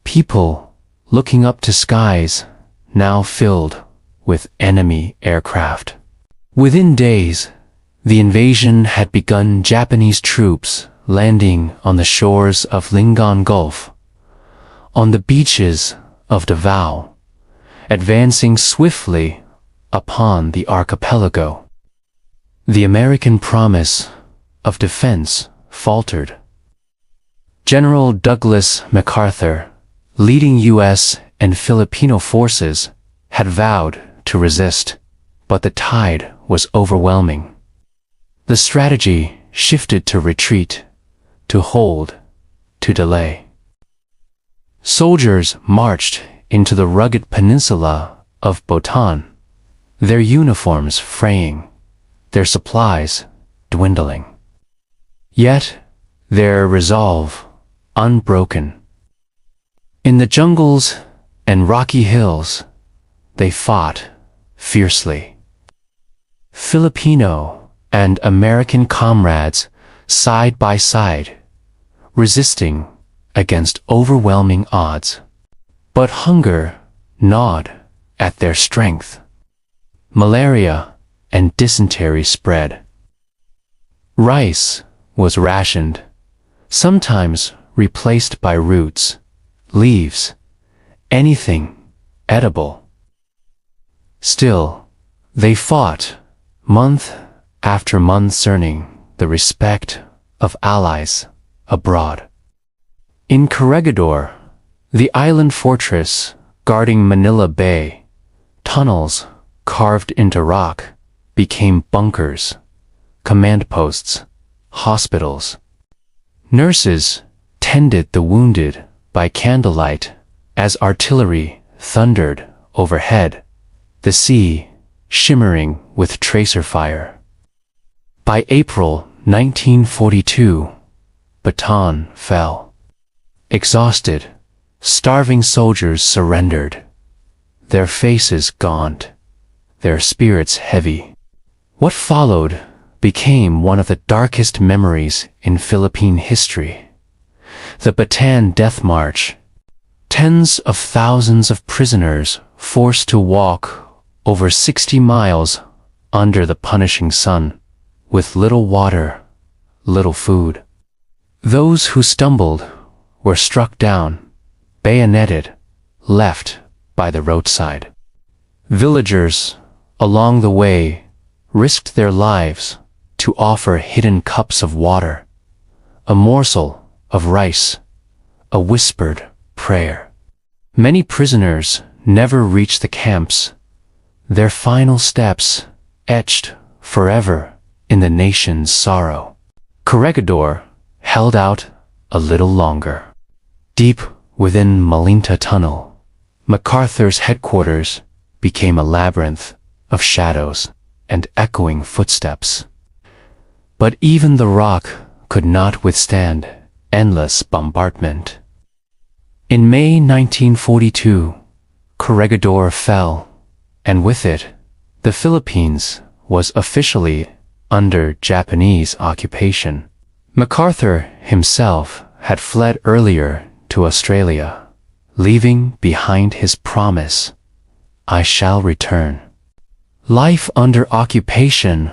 People looking up to skies now filled with enemy aircraft. Within days, The invasion had begun. Japanese troops landing on the shores of Lingon Gulf, on the beaches of Davao, advancing swiftly upon the archipelago. The American promise of defense faltered. General Douglas MacArthur, leading U.S. and Filipino forces, had vowed to resist, but the tide was overwhelming. The strategy shifted to retreat, to hold, to delay. Soldiers marched into the rugged peninsula of Bataan, their uniforms fraying, their supplies dwindling. Yet their resolve unbroken. In the jungles and rocky hills, they fought fiercely. Filipino and American comrades side by side, resisting against overwhelming odds. But hunger gnawed at their strength. Malaria and dysentery spread. Rice was rationed, sometimes replaced by roots, leaves, anything edible. Still, they fought, month after month, earning the respect of allies abroad. In Corregidor, the island fortress guarding Manila Bay, tunnels carved into rock became bunkers, command posts, hospitals. Nurses tended the wounded by candlelight as artillery thundered overhead, the sea shimmering with tracer fire. By April 1942, Bataan fell. Exhausted, starving soldiers surrendered, their faces gaunt, their spirits heavy. What followed became one of the darkest memories in Philippine history. The Bataan Death March. Tens of thousands of prisoners forced to walk over 60 miles under the punishing sun, with little water, little food. Those who stumbled were struck down, bayoneted, left by the roadside. Villagers along the way risked their lives to offer hidden cups of water, a morsel of rice, a whispered prayer. Many prisoners never reached the camps, their final steps etched forever in the nation's sorrow. Corregidor held out a little longer. Deep within Malinta Tunnel, MacArthur's headquarters became a labyrinth of shadows and echoing footsteps. But even the rock could not withstand endless bombardment. In May 1942, Corregidor fell, and with it, the Philippines was officially under Japanese occupation. MacArthur himself had fled earlier to Australia, leaving behind his promise, "I shall return." Life under occupation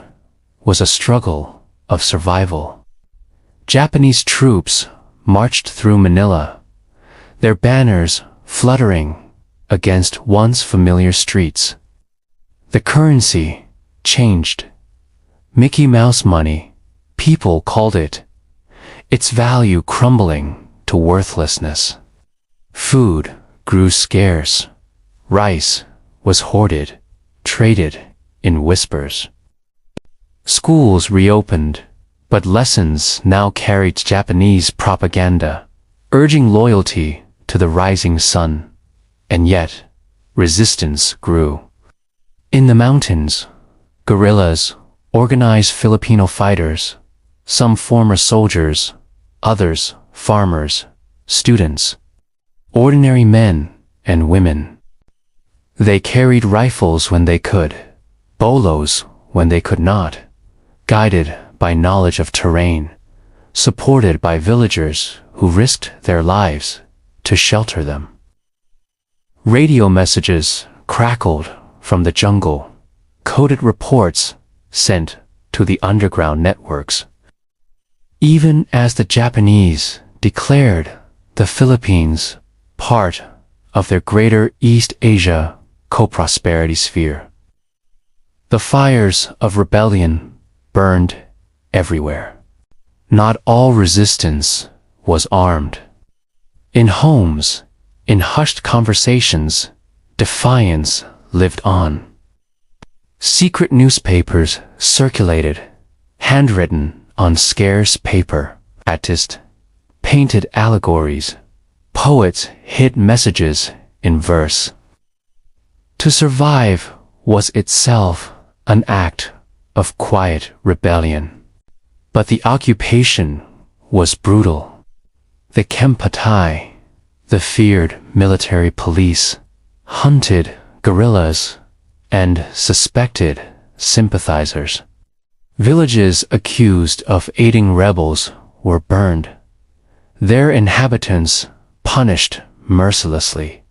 was a struggle of survival. Japanese troops marched through Manila, their banners fluttering against once familiar streets. The currency changed. Mickey Mouse money, people called it, its value crumbling to worthlessness. Food grew scarce. Rice was hoarded, traded in whispers. Schools reopened, but lessons now carried Japanese propaganda, urging loyalty to the rising sun. And yet, resistance grew. In the mountains, guerrillas, organized Filipino fighters, some former soldiers, others farmers, students, ordinary men and women. They carried rifles when they could, bolos when they could not, guided by knowledge of terrain, supported by villagers who risked their lives to shelter them. Radio messages crackled from the jungle, coded reports sent to the underground networks. Even as the Japanese declared the Philippines part of their greater East Asia co-prosperity sphere. The fires of rebellion burned everywhere. Not all resistance was armed. In homes, in hushed conversations, defiance lived on. Secret newspapers circulated, handwritten on scarce paper. Artists painted allegories. Poets hid messages in verse. To survive was itself an act of quiet rebellion. But the occupation was brutal. The Kempatay, the feared military police, hunted guerrillas and suspected sympathizers. Villages accused of aiding rebels were burned, their inhabitants punished mercilessly.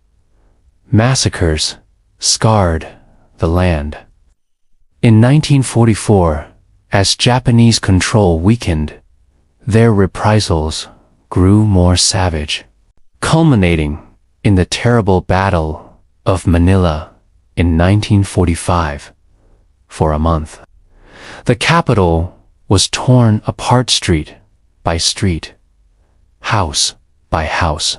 Massacres scarred the land. In 1944, as Japanese control weakened, their reprisals grew more savage, culminating in the terrible Battle of Manila in 1945. For a month, the capital was torn apart street by street, house by house.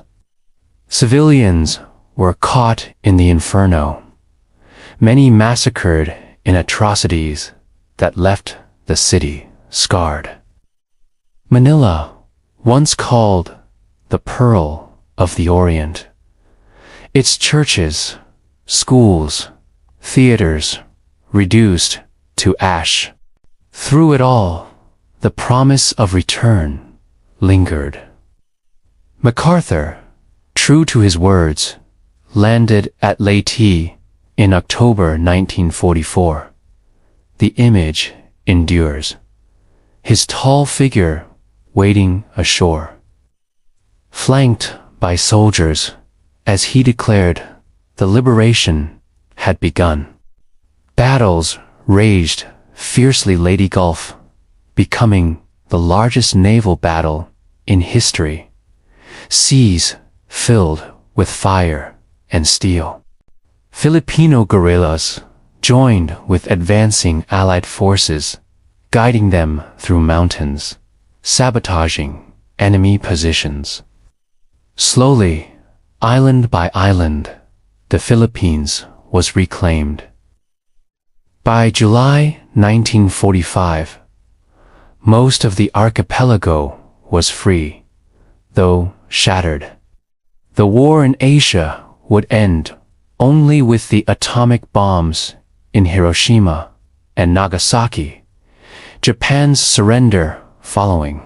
Civilians were caught in the inferno, many massacred in atrocities that left the city scarred. Manila, once called the Pearl of the Orient, its churches, schools, theaters reduced to ash. Through it all, the promise of return lingered. MacArthur, true to his words, landed at Leyte in October 1944. The image endures, his tall figure waiting ashore, flanked by soldiers as he declared the liberation had begun. Battles raged fiercely Leyte Gulf, becoming the largest naval battle in history. Seas filled with fire and steel. Filipino guerrillas joined with advancing Allied forces, guiding them through mountains, sabotaging enemy positions. Slowly, island by island, the Philippines was reclaimed. By July 1945, most of the archipelago was free, though shattered. The war in Asia would end only with the atomic bombs in Hiroshima and Nagasaki, Japan's surrender following.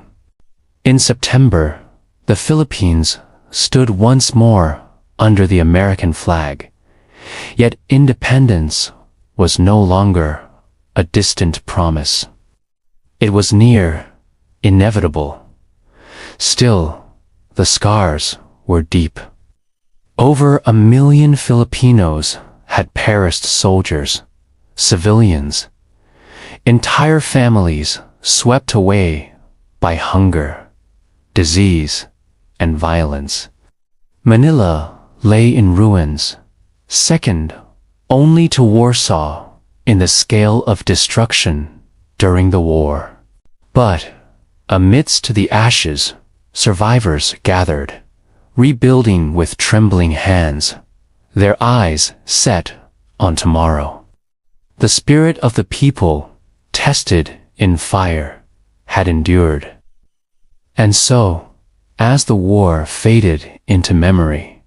In September, the Philippines stood once more under the American flag, yet independence was no longer a distant promise. It was near, inevitable. Still, the scars were deep. Over 1 million Filipinos had perished, soldiers, civilians, entire families swept away by hunger, disease, and violence. Manila lay in ruins, second only to Warsaw in the scale of destruction during the war. But amidst the ashes, survivors gathered, rebuilding with trembling hands, their eyes set on tomorrow. The spirit of the people, tested in fire, had endured. And so, as the war faded into memory,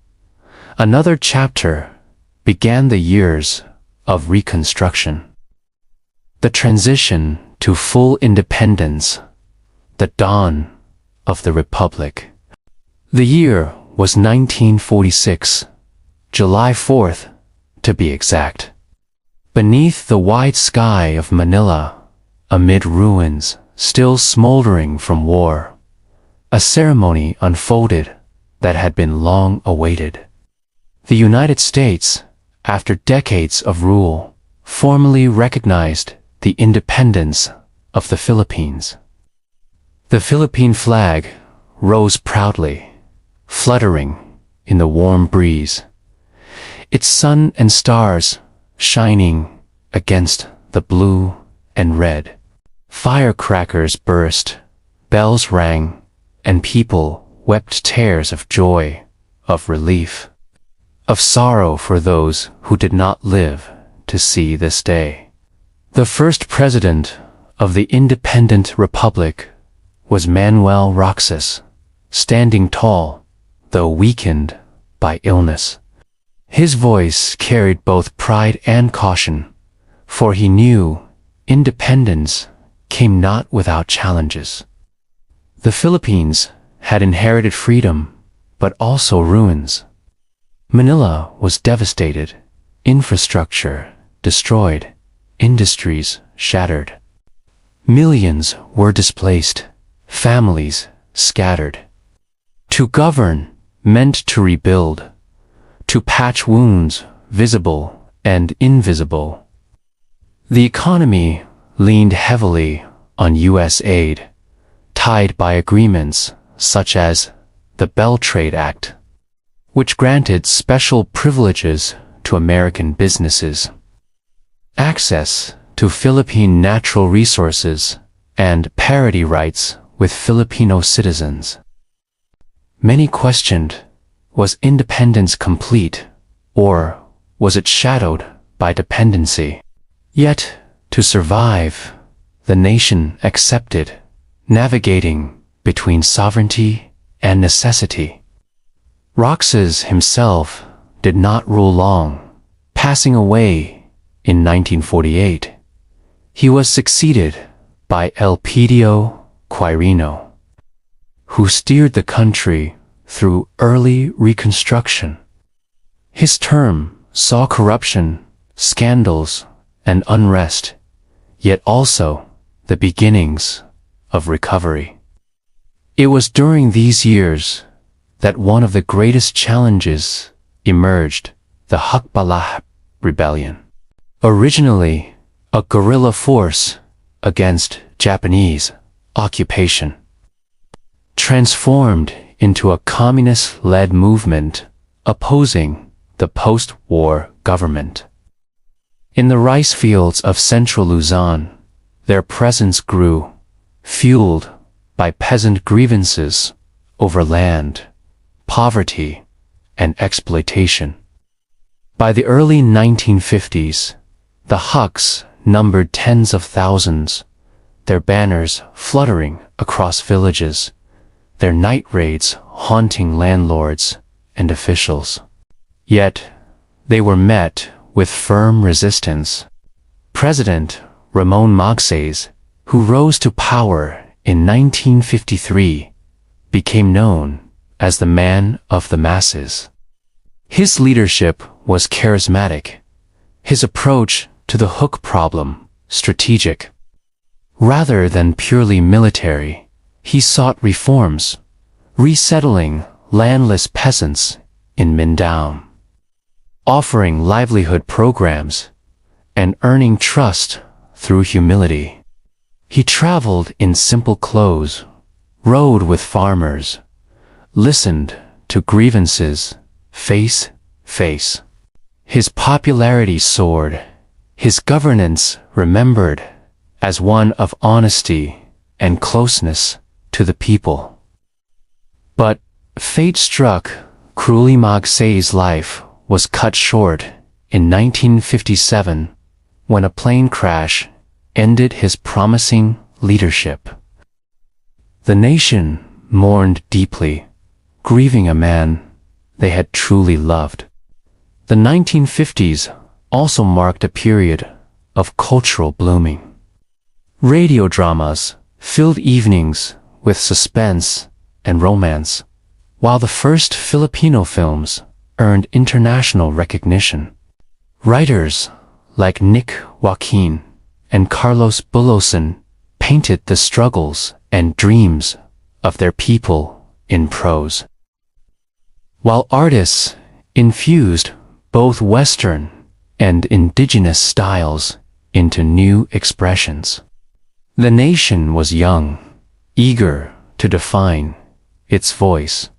another chapter began: the years of reconstruction. The transition to full independence, the dawn of the Republic. The year was 1946, July 4th, to be exact. Beneath the wide sky of Manila, amid ruins still smoldering from war, a ceremony unfolded that had been long awaited. The United States, after decades of rule, formally recognized the independence of the Philippines. The Philippine flag rose proudly, fluttering in the warm breeze, its sun and stars shining against the blue and red. Firecrackers burst, bells rang, and people wept tears of joy, of relief, of sorrow for those who did not live to see this day. The first president of the independent republic was Manuel Roxas, standing tall, though weakened by illness. His voice carried both pride and caution, for he knew independence came not without challenges. The Philippines had inherited freedom, but also ruins. Manila was devastated, infrastructure destroyed, industries shattered. Millions were displaced, families scattered. To govern meant to rebuild, to patch wounds visible and invisible. The economy leaned heavily on U.S. aid, tied by agreements such as the Bell Trade Act, which granted special privileges to American businesses, access to Philippine natural resources, and parity rights with Filipino citizens. Many questioned, was independence complete, or was it shadowed by dependency? Yet, to survive, the nation accepted, navigating between sovereignty and necessity. Roxas himself did not rule long, passing away in 1948. He was succeeded by Elpidio Quirino, who steered the country through early reconstruction. His term saw corruption, scandals, and unrest, yet also the beginnings of recovery. It was during these years that one of the greatest challenges emerged, the Hukbalahap Rebellion. Originally a guerrilla force against Japanese occupation, transformed into a communist-led movement opposing the post-war government. In the rice fields of central Luzon, their presence grew, fueled by peasant grievances over land, poverty, and exploitation. By the early 1950s, the Huks numbered tens of thousands, their banners fluttering across villages, their night raids haunting landlords and officials. Yet, they were met with firm resistance. President Ramon Magsays, who rose to power in 1953, became known as the man of the masses. His leadership was charismatic, his approach to the Huk problem strategic. Rather than purely military, he sought reforms, resettling landless peasants in Mindanao, offering livelihood programs, and earning trust through humility. He traveled in simple clothes, rode with farmers, listened to grievances face to face. His popularity soared, his governance remembered as one of honesty and closeness to the people. But fate struck cruelly. Magsays' life was cut short in 1957 when a plane crash ended his promising leadership. The nation mourned deeply, grieving a man they had truly loved. The 1950s also marked a period of cultural blooming. Radio dramas filled evenings with suspense and romance, while the first Filipino films earned international recognition. Writers like Nick Joaquin and Carlos Bulosan painted the struggles and dreams of their people in prose, while artists infused both Western and indigenous styles into new expressions. The nation was young, eager to define its voice.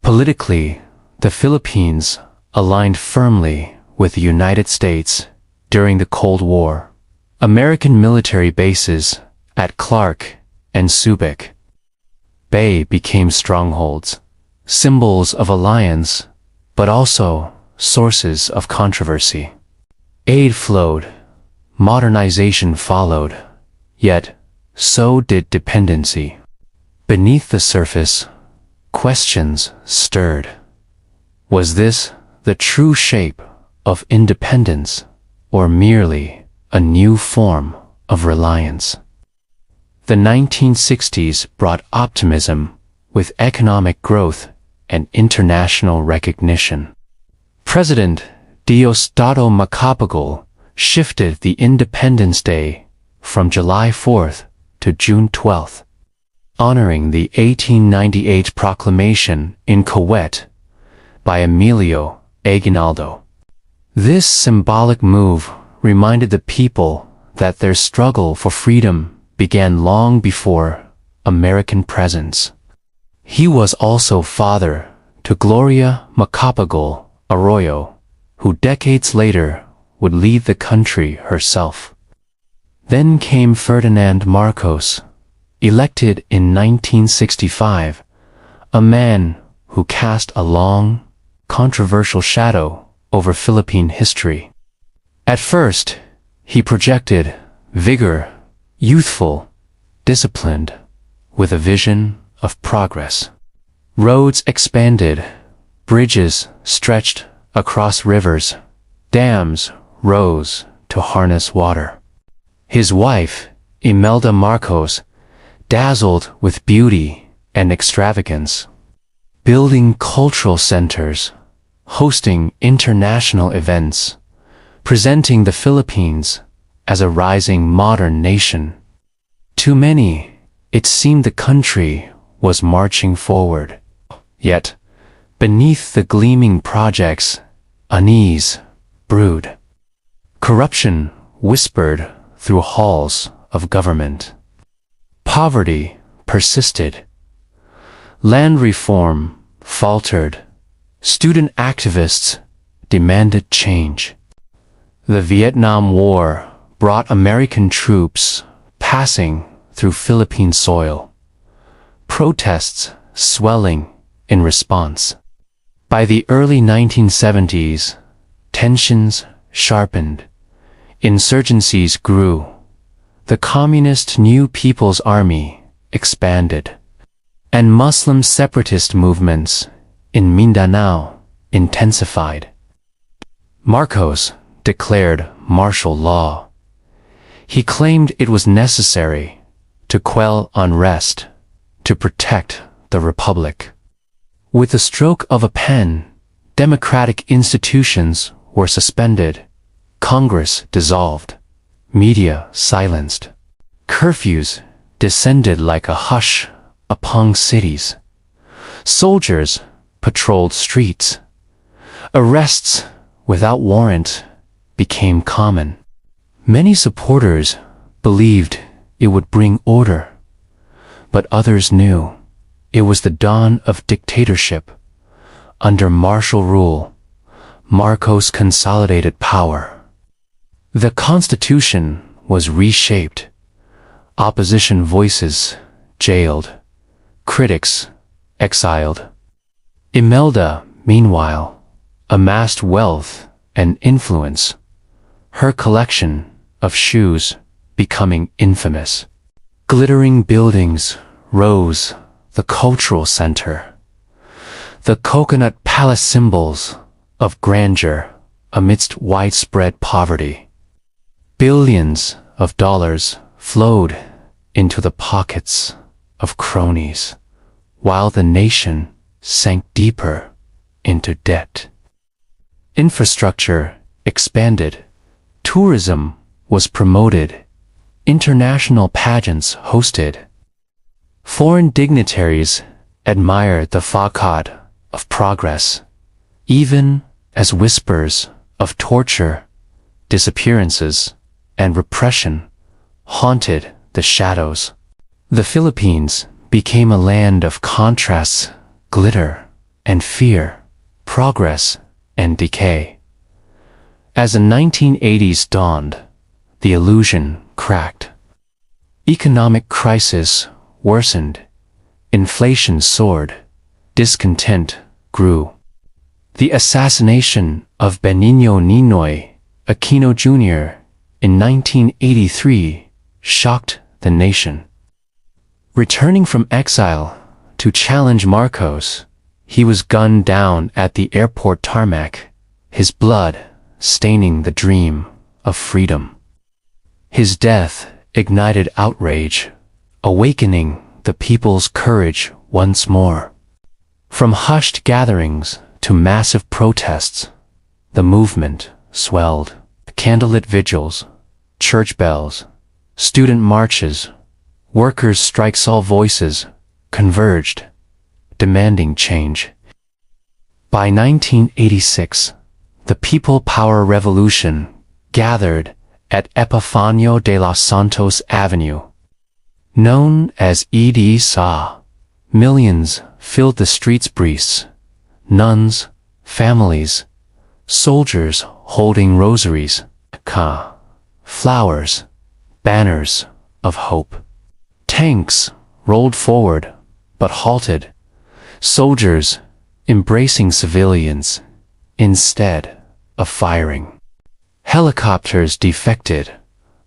Politically, the Philippines aligned firmly with the United States during the Cold War. American military bases at Clark and Subic Bay became strongholds, symbols of alliance, but also sources of controversy. Aid flowed, modernization followed, yet so did dependency. Beneath the surface, questions stirred. Was this the true shape of independence, or merely a new form of reliance? The 1960s brought optimism with economic growth and international recognition. President Diosdado Macapagal shifted the Independence Day from July 4th to June 12th, honoring the 1898 proclamation in Kuwait by Emilio Aguinaldo. This symbolic move reminded the people that their struggle for freedom began long before American presence. He was also father to Gloria Macapagal Arroyo, who decades later would lead the country herself. Then came Ferdinand Marcos, elected in 1965, a man who cast a long, controversial shadow over Philippine history. At first, he projected vigor, youthful, disciplined, with a vision of progress. Roads expanded, bridges stretched across rivers, dams rose to harness water. His wife, Imelda Marcos, dazzled with beauty and extravagance, building cultural centers, hosting international events, presenting the Philippines as a rising modern nation. To many, it seemed the country was marching forward. Yet, beneath the gleaming projects, unease brewed. Corruption whispered through halls of government. Poverty persisted. Land reform faltered. Student activists demanded change. The Vietnam War brought American troops passing through Philippine soil, protests swelling in response. By the early 1970s, tensions sharpened, insurgencies grew, the Communist New People's Army expanded, and Muslim separatist movements in Mindanao intensified. Marcos declared martial law. He claimed it was necessary to quell unrest, to protect the republic. With the stroke of a pen, democratic institutions were suspended, Congress dissolved, media silenced, curfews descended like a hush upon cities. Soldiers patrolled streets. Arrests without warrant became common. Many supporters believed it would bring order, but others knew it was the dawn of dictatorship. Under martial rule, Marcos consolidated power. The Constitution was reshaped, opposition voices jailed, critics exiled. Imelda, meanwhile, amassed wealth and influence, her collection of shoes becoming infamous. Glittering buildings rose the cultural center, the coconut palace symbols of grandeur amidst widespread poverty. Billions of dollars flowed into the pockets of cronies, while the nation sank deeper into debt. Infrastructure expanded, tourism was promoted, international pageants hosted. Foreign dignitaries admired the facade of progress, even as whispers of torture, disappearances, and repression haunted the shadows. The Philippines became a land of contrasts, glitter and fear, progress and decay. As the 1980s dawned, the illusion cracked. Economic crisis worsened, inflation soared, discontent grew. The assassination of Benigno Ninoy Aquino Jr. in 1983 shocked the nation. Returning from exile to challenge Marcos, he was gunned down at the airport tarmac, his blood staining the dream of freedom. His death ignited outrage, awakening the people's courage once more. From hushed gatherings to massive protests, the movement swelled. Candlelit vigils, church bells, student marches, workers' strikes, all voices converged, demanding change. By 1986, the People Power Revolution gathered at Epifanio de los Santos Avenue. Known as EDSA, millions filled the streets. Priests, nuns, families, soldiers holding rosaries, flowers, banners of hope. Tanks rolled forward but halted, soldiers embracing civilians instead of firing. Helicopters defected,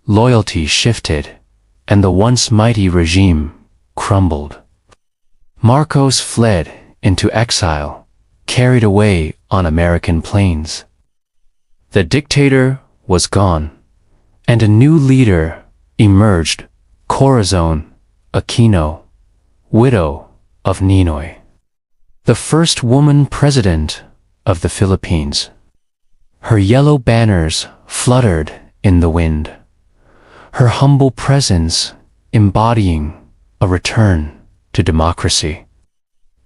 loyalty shifted, and the once mighty regime crumbled. Marcos fled into exile, carried away on American planes. The dictator was gone, and a new leader emerged, Corazon Aquino, widow of Ninoy, the first woman president of the Philippines. Her yellow banners fluttered in the wind, her humble presence embodying a return to democracy.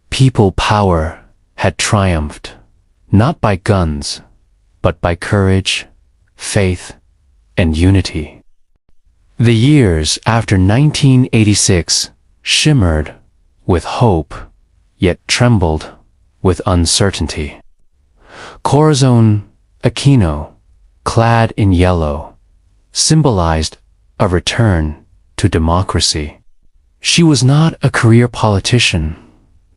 People power had triumphed, not by guns, but by courage, faith, and unity. The years after 1986 shimmered with hope, yet trembled with uncertainty. Corazon Aquino, clad in yellow, symbolized a return to democracy. She was not a career politician,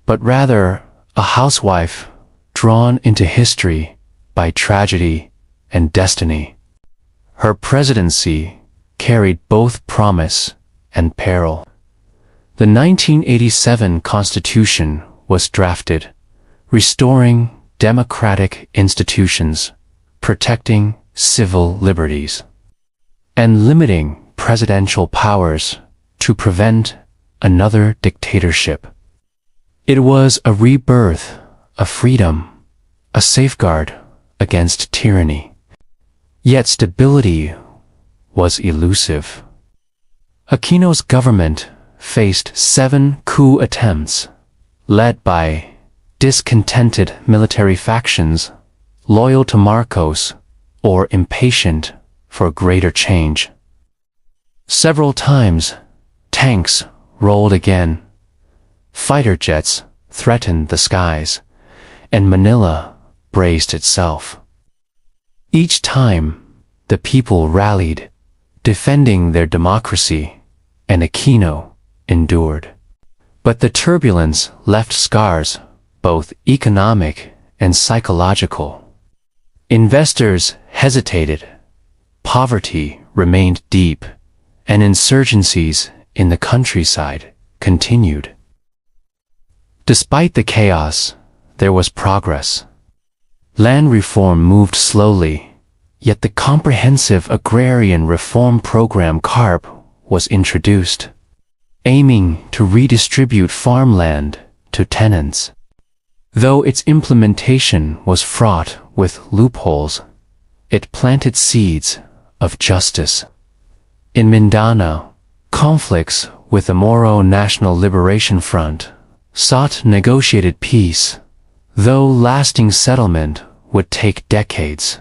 but rather a housewife drawn into history by tragedy and destiny. Her presidency carried both promise and peril. The 1987 Constitution was drafted, restoring democratic institutions, protecting civil liberties, and limiting presidential powers to prevent another dictatorship. It was a rebirth of freedom, a safeguard against tyranny. Yet stability was elusive. Aquino's government faced 7 coup attempts, led by discontented military factions loyal to Marcos or impatient for greater change. Several times, tanks rolled again, fighter jets threatened the skies, and Manila braced itself. Each time, the people rallied, defending their democracy, and Aquino endured. But the turbulence left scars, both economic and psychological. Investors hesitated, poverty remained deep, and insurgencies in the countryside continued. Despite the chaos, there was progress. Land reform moved slowly, yet the comprehensive agrarian reform program CARP was introduced, aiming to redistribute farmland to tenants. Though its implementation was fraught with loopholes, it planted seeds of justice. In Mindanao, conflicts with the Moro National Liberation Front sought negotiated peace, though lasting settlement would take decades.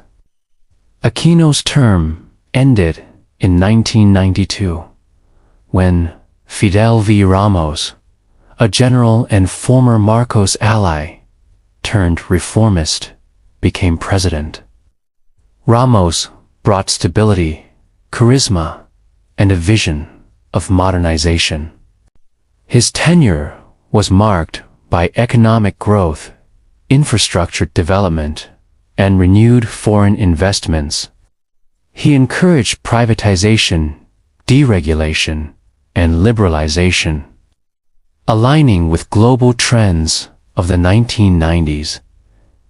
Aquino's term ended in 1992, when Fidel V. Ramos, a general and former Marcos ally turned reformist, became president. Ramos brought stability, charisma, and a vision of modernization. His tenure was marked by economic growth, infrastructure development, and renewed foreign investments. He encouraged privatization, deregulation, and liberalization, aligning with global trends of the 1990s.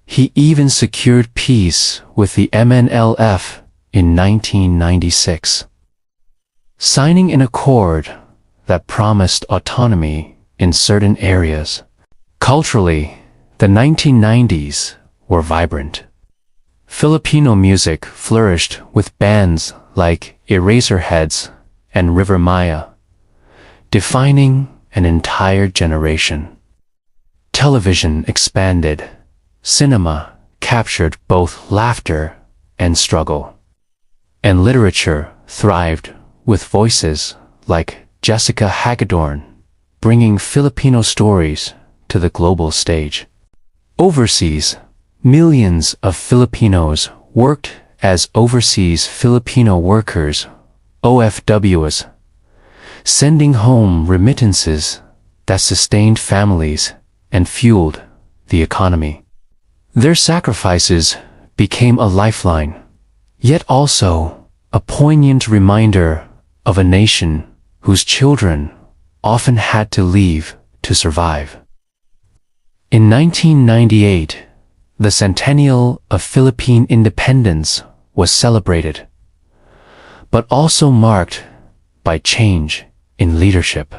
He even secured peace with the MNLF in 1996, signing an accord that promised autonomy in certain areas. Culturally, the 1990s were vibrant. Filipino music flourished with bands like Eraserheads and River Maya, defining an entire generation. Television expanded. Cinema captured both laughter and struggle. And literature thrived with voices like Jessica Hagedorn, bringing Filipino stories to the global stage. Overseas, millions of Filipinos worked as overseas Filipino workers, OFWs, sending home remittances that sustained families and fueled the economy. Their sacrifices became a lifeline, yet also a poignant reminder of a nation whose children often had to leave to survive. In 1998, the centennial of Philippine independence was celebrated, but also marked by change in leadership.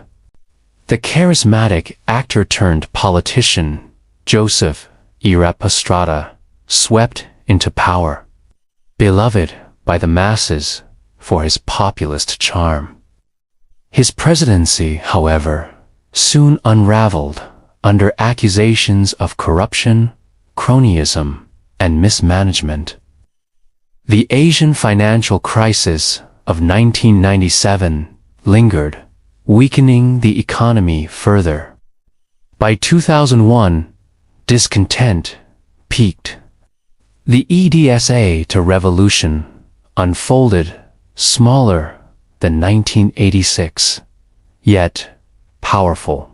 The charismatic actor-turned-politician Joseph Estrada swept into power, beloved by the masses for his populist charm. His presidency, however, soon unraveled under accusations of corruption, cronyism, and mismanagement. The Asian financial crisis of 1997 lingered, weakening the economy further. By 2001, discontent peaked. The EDSA to revolution unfolded smaller than 1986, yet powerful.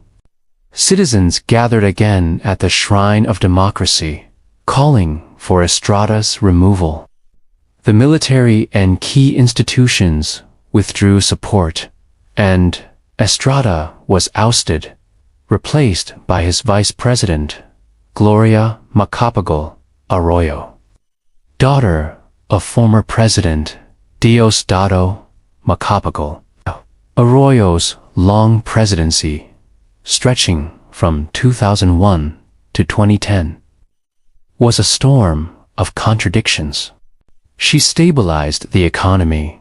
Citizens gathered again at the shrine of democracy, calling for Estrada's removal. The military and key institutions withdrew support, and Estrada was ousted, replaced by his vice president, Gloria Macapagal Arroyo, daughter of former President Diosdado Macapagal. Arroyo's long presidency, stretching from 2001 to 2010, was a storm of contradictions. She stabilized the economy,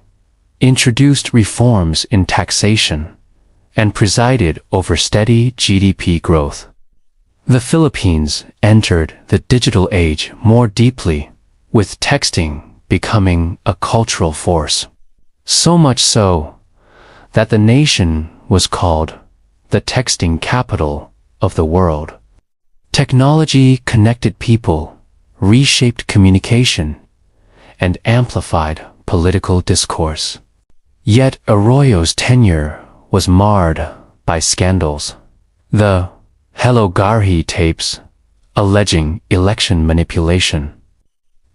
introduced reforms in taxation, and presided over steady GDP growth. The Philippines entered the digital age more deeply, with texting becoming a cultural force. So much so that the nation was called the texting capital of the world. Technology connected people, reshaped communication, and amplified political discourse. Yet Arroyo's tenure was marred by scandals. The Hello Garhi tapes, alleging election manipulation,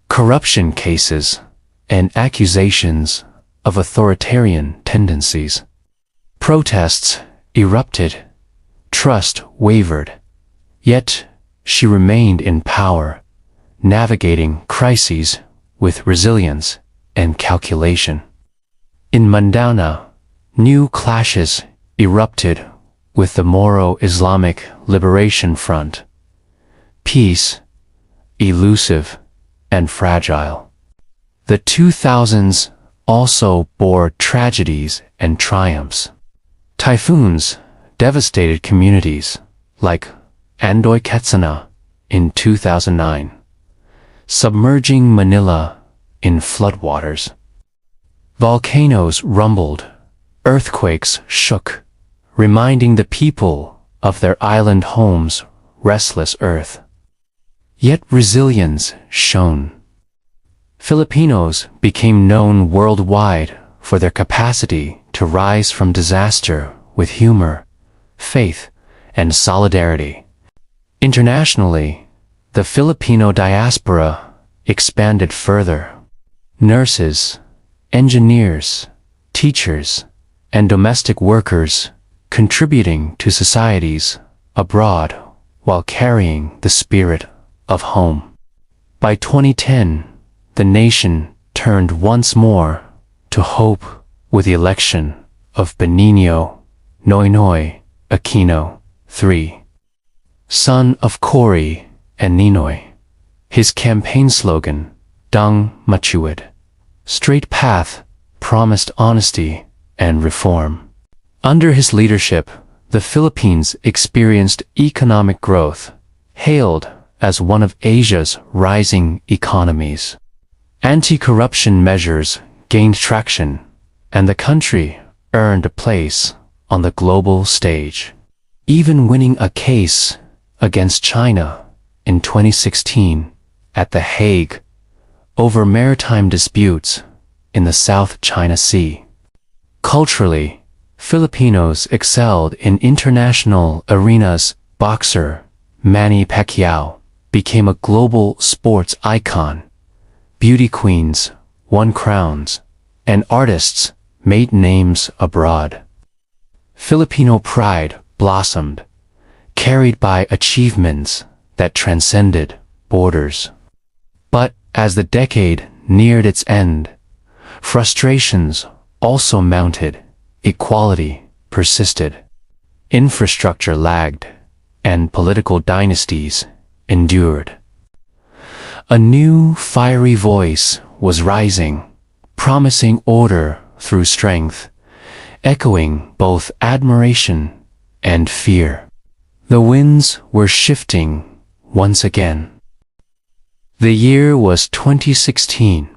corruption cases, and accusations of authoritarian tendencies. Protests erupted, trust wavered, yet she remained in power, navigating crises with resilience and calculation. In Mindanao, new clashes erupted with the Moro Islamic Liberation Front. Peace, elusive and fragile. The 2000s also bore tragedies and triumphs. Typhoons devastated communities like Andoy Quetzana in 2009, submerging Manila in floodwaters. Volcanoes rumbled, Earthquakes shook, reminding the people of their island home's restless earth. Yet resilience shone. Filipinos became known worldwide for their capacity to rise from disaster with humor, faith, and solidarity. Internationally, the Filipino diaspora expanded further. Nurses, engineers, teachers, and domestic workers contributing to societies abroad while carrying the spirit of home. By 2010, the nation turned once more to hope with the election of Benigno Noynoy Aquino III, son of Cory and Ninoy. His campaign slogan, Dang Machuid, straight path, promised honesty and reform. Under his leadership, the Philippines experienced economic growth, hailed as one of Asia's rising economies. Anti-corruption measures gained traction, and the country earned a place on the global stage, even winning a case against China in 2016 at The Hague over maritime disputes in the South China Sea. Culturally, Filipinos excelled in international arenas. Boxer Manny Pacquiao became a global sports icon. Beauty queens won crowns, and artists made names abroad. Filipino pride blossomed, carried by achievements that transcended borders. But as the decade neared its end, frustrations also mounted. Equality persisted. Infrastructure lagged, and political dynasties endured. A new fiery voice was rising, promising order through strength, echoing both admiration and fear. The winds were shifting once again. The year was 2016,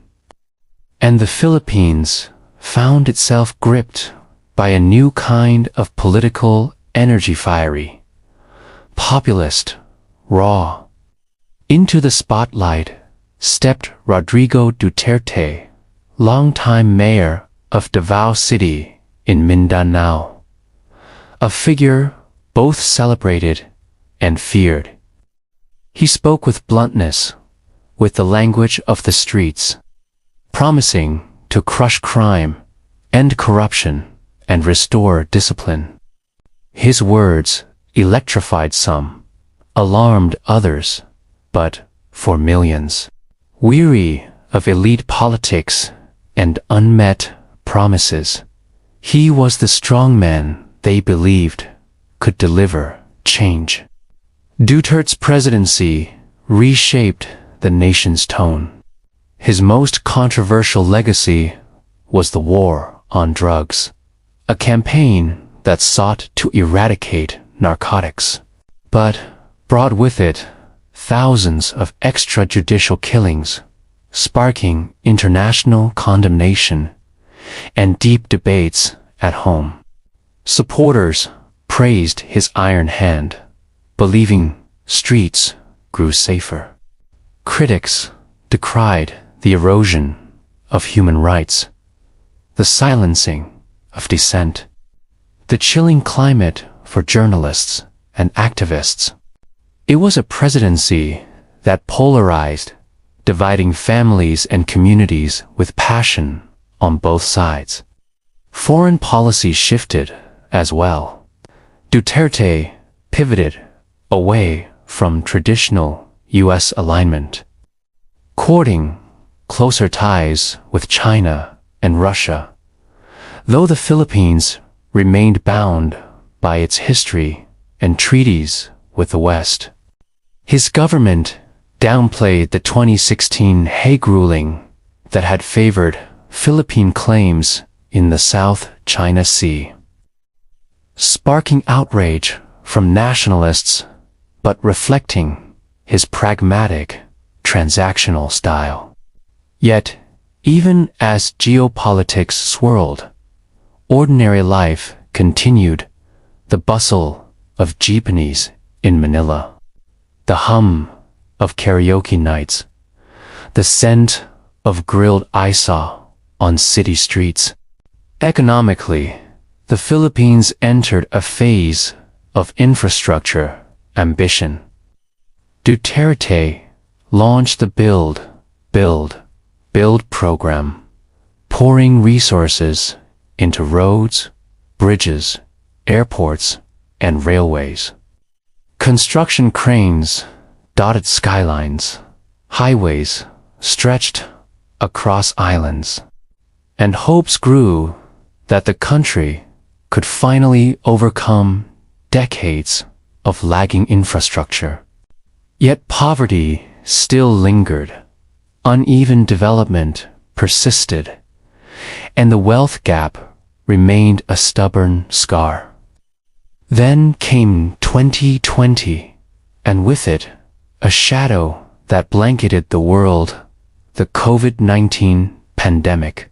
and the Philippines found itself gripped by a new kind of political energy, fiery, populist, raw. Into the spotlight stepped Rodrigo Duterte, longtime mayor of Davao City in Mindanao, a figure both celebrated and feared. He spoke with bluntness, with the language of the streets, promising to crush crime, end corruption, and restore discipline. His words electrified some, alarmed others, but for millions, weary of elite politics and unmet promises, he was the strong man they believed could deliver change. Duterte's presidency reshaped the nation's tone. His most controversial legacy was the war on drugs, a campaign that sought to eradicate narcotics, but brought with it thousands of extrajudicial killings, sparking international condemnation and deep debates at home. Supporters praised his iron hand, believing streets grew safer. Critics decried the erosion of human rights, the silencing of dissent, the chilling climate for journalists and activists. It was a presidency that polarized, dividing families and communities with passion on both sides. Foreign policy shifted as well. Duterte pivoted away from traditional U.S. alignment, courting closer ties with China and Russia, though the Philippines remained bound by its history and treaties with the West. His government downplayed the 2016 Hague ruling that had favored Philippine claims in the South China Sea, sparking outrage from nationalists but reflecting his pragmatic, transactional style. Yet, even as geopolitics swirled, ordinary life continued, the bustle of jeepneys in Manila, the hum of karaoke nights, the scent of grilled isa on city streets. Economically, the Philippines entered a phase of infrastructure ambition. Duterte launched the Build program, pouring resources into roads, bridges, airports, and railways. Construction cranes dotted skylines, highways stretched across islands, and hopes grew that the country could finally overcome decades of lagging infrastructure. Yet poverty still lingered, uneven development persisted, and the wealth gap remained a stubborn scar. Then came 2020, and with it, a shadow that blanketed the world, the COVID-19 pandemic.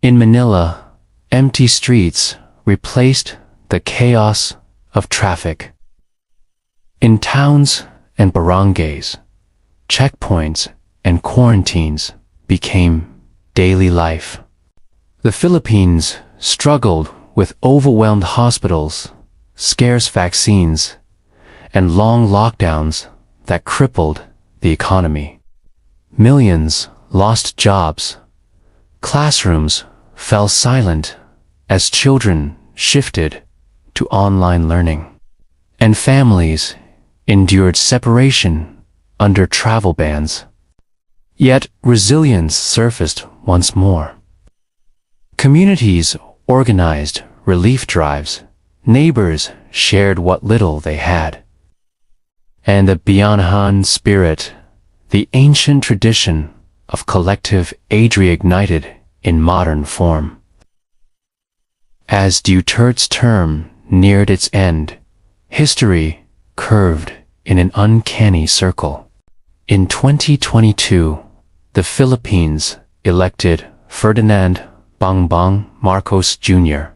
In Manila, empty streets replaced the chaos of traffic. In towns and barangays, checkpoints and quarantines became daily life. The Philippines struggled with overwhelmed hospitals, scarce vaccines, and long lockdowns that crippled the economy. Millions lost jobs. Classrooms fell silent as children shifted to online learning, and families endured separation under travel bans. Yet resilience surfaced once more. Communities organized relief drives, neighbors shared what little they had. And the Bayanihan spirit, the ancient tradition of collective aid, reignited in modern form. As Duterte's term neared its end, history curved in an uncanny circle. In 2022, the Philippines elected Ferdinand Bongbong Marcos Jr.,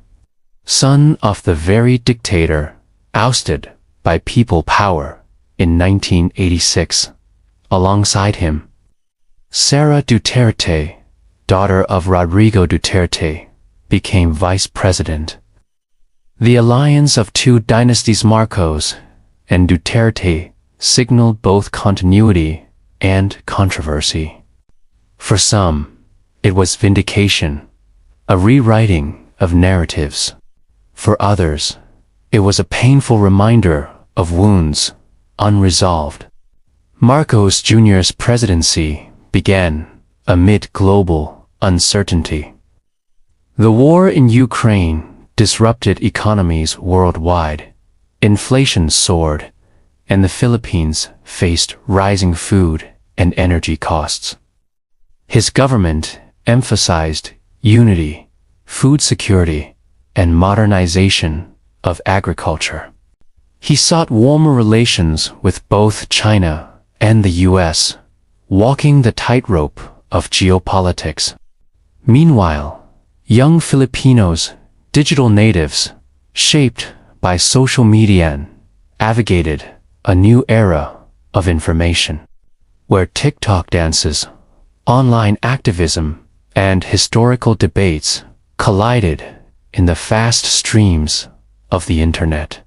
son of the very dictator ousted by people power in 1986. Alongside him, Sara Duterte, daughter of Rodrigo Duterte, became vice president. The alliance of two dynasties, Marcos and Duterte, signaled both continuity and controversy. For some, it was vindication, a rewriting of narratives. For others, it was a painful reminder of wounds unresolved. Marcos Jr.'s presidency began amid global uncertainty. The war in Ukraine disrupted economies worldwide, inflation soared, and the Philippines faced rising food and energy costs. His government emphasized unity, food security, and modernization of agriculture. He sought warmer relations with both China and the US, walking the tightrope of geopolitics. Meanwhile, young Filipinos, digital natives, shaped by social media, navigated a new era of information, where TikTok dances, online activism, and historical debates collided in the fast streams of the internet.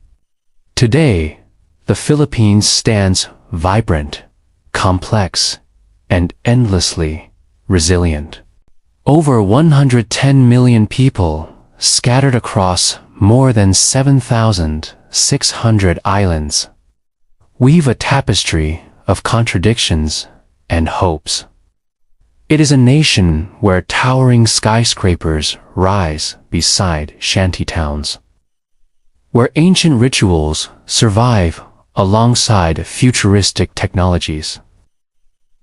Today, the Philippines stands vibrant, complex, and endlessly resilient. Over 110 million people scattered across more than 7,600 islands weave a tapestry of contradictions and hopes. It is a nation where towering skyscrapers rise beside shantytowns, where ancient rituals survive alongside futuristic technologies,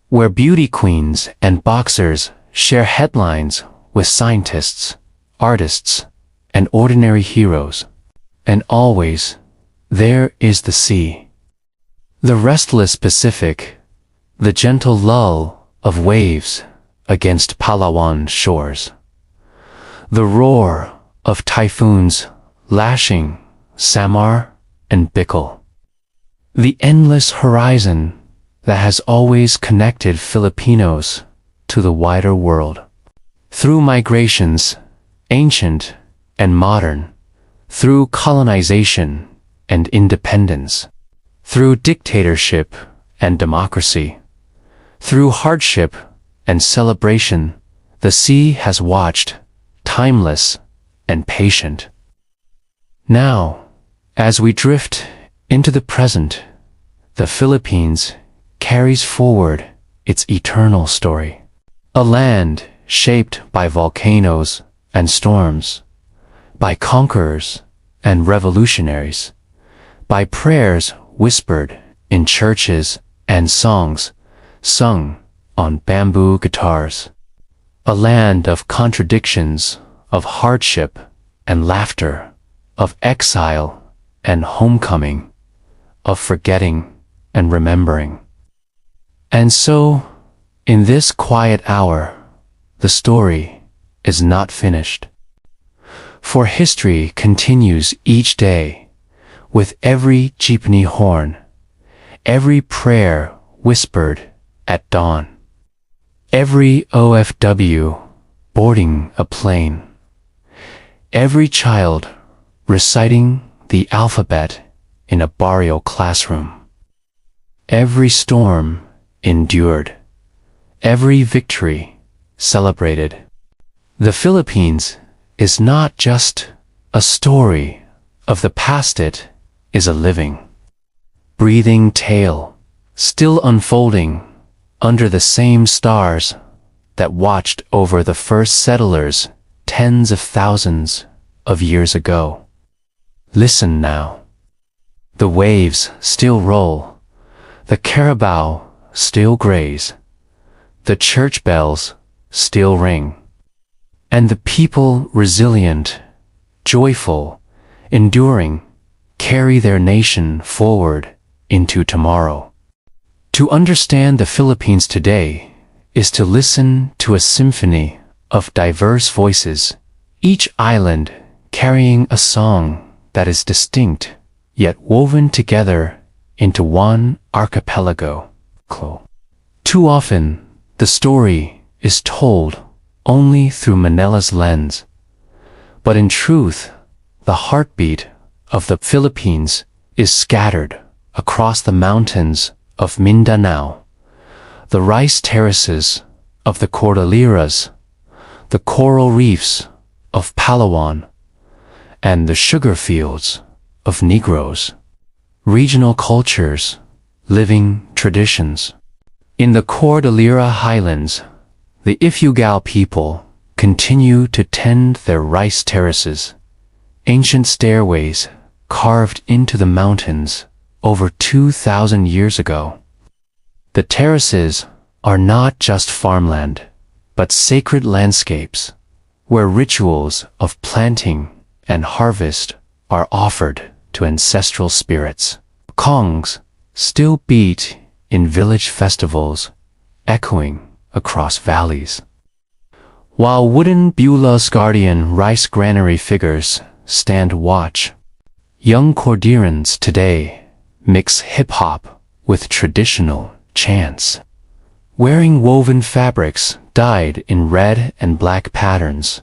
where beauty queens and boxers share headlines with scientists, artists, and ordinary heroes. And always, there is the sea. The restless Pacific, the gentle lull of waves against Palawan shores. The roar of typhoons lashing Samar and Bicol. The endless horizon that has always connected Filipinos to the wider world. Through migrations, ancient and modern, through colonization and independence, through dictatorship and democracy, through hardship and celebration, the sea has watched, timeless and patient. Now, as we drift into the present, the Philippines carries forward its eternal story. A land shaped by volcanoes and storms, by conquerors and revolutionaries, by prayers whispered in churches and songs sung on bamboo guitars. A land of contradictions, of hardship and laughter, of exile and homecoming, of forgetting and remembering. And so, in this quiet hour, the story is not finished. For history continues each day, with every jeepney horn, every prayer whispered at dawn, every OFW boarding a plane, every child reciting the alphabet in a barrio classroom, every storm endured, every victory celebrated. The Philippines is not just a story of the past, it is a living, breathing tale, still unfolding under the same stars that watched over the first settlers tens of thousands of years ago. Listen now. The waves still roll, the carabao still graze, the church bells still ring, and the people resilient, joyful, enduring, carry their nation forward into tomorrow. To understand the Philippines today is to listen to a symphony of diverse voices, each island carrying a song that is distinct, yet woven together into one archipelago. Too often, the story is told only through Manila's lens, but in truth, the heartbeat of the Philippines is scattered across the mountains of Mindanao, the rice terraces of the Cordilleras, the coral reefs of Palawan, and the sugar fields of Negros. Regional cultures, living traditions. In the Cordillera Highlands, the Ifugao people continue to tend their rice terraces, ancient stairways carved into the mountains over 2,000 years ago. The terraces are not just farmland, but sacred landscapes where rituals of planting and harvest are offered to ancestral spirits. Congs still beat in village festivals, echoing across valleys. While wooden Beulah's guardian rice granary figures stand watch, young Cordillerans today mix hip-hop with traditional chants, wearing woven fabrics dyed in red and black patterns,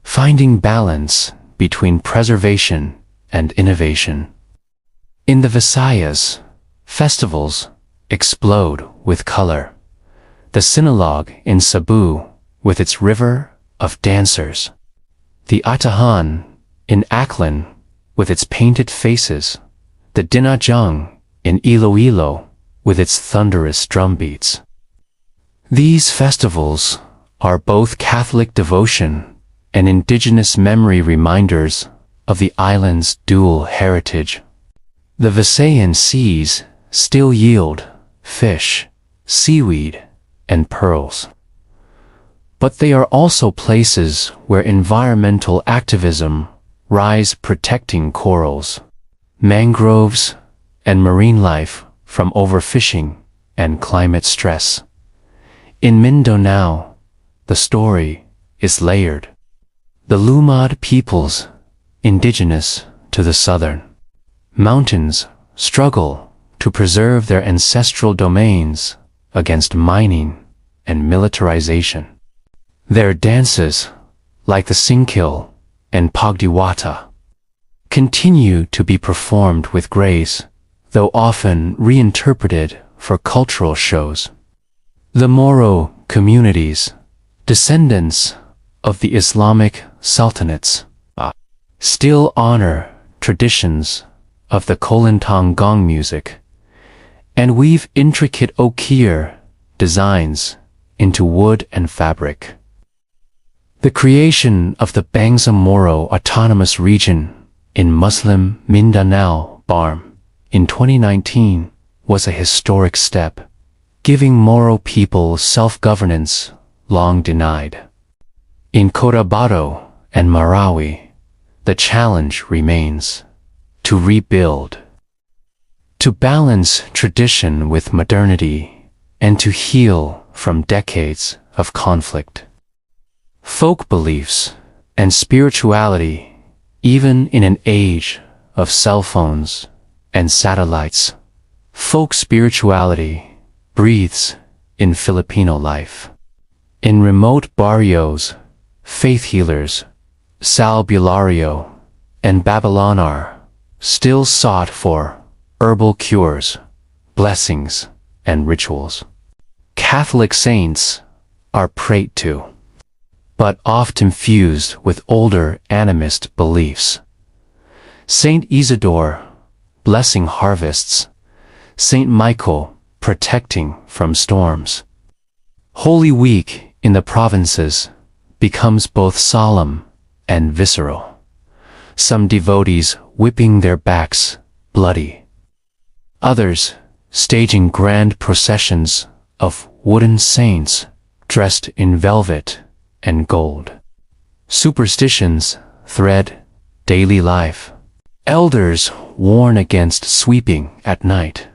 finding balance between preservation and innovation. In the Visayas, festivals explode with color. The Sinulog in Cebu with its river of dancers. The Atahan in Aklan with its painted faces. The Dinajang in Iloilo with its thunderous drumbeats. These festivals are both Catholic devotion and indigenous memory reminders of the island's dual heritage. The Visayan seas still yield fish, seaweed, and pearls. But they are also places where environmental activism rise, protecting corals, mangroves, and marine life from overfishing and climate stress. In Mindanao, the story is layered. The Lumad peoples, indigenous to the southern mountains, struggle to preserve their ancestral domains against mining and militarization. Their dances, like the Singkil and Pagdiwata, continue to be performed with grace, though often reinterpreted for cultural shows. The Moro communities, descendants of the Islamic sultanates, still honor traditions of the Kolintang gong music and weave intricate okir designs into wood and fabric. The creation of the Bangsamoro Autonomous Region in Muslim Mindanao, Barm, in 2019 was a historic step, giving Moro people self-governance long denied. In Cotabato and Marawi, the challenge remains to rebuild, to balance tradition with modernity, and to heal from decades of conflict. Folk beliefs and spirituality, even in an age of cell phones and satellites, folk spirituality breathes in Filipino life. In remote barrios, faith healers, Salbulario and Babylonar still sought for herbal cures, blessings, and rituals. Catholic saints are prayed to, but often fused with older animist beliefs. Saint Isidore, blessing harvests, Saint Michael, protecting from storms. Holy Week in the provinces becomes both solemn and visceral, some devotees whipping their backs bloody, others staging grand processions of wooden saints dressed in velvet and gold. Superstitions thread daily life. Elders warn against sweeping at night,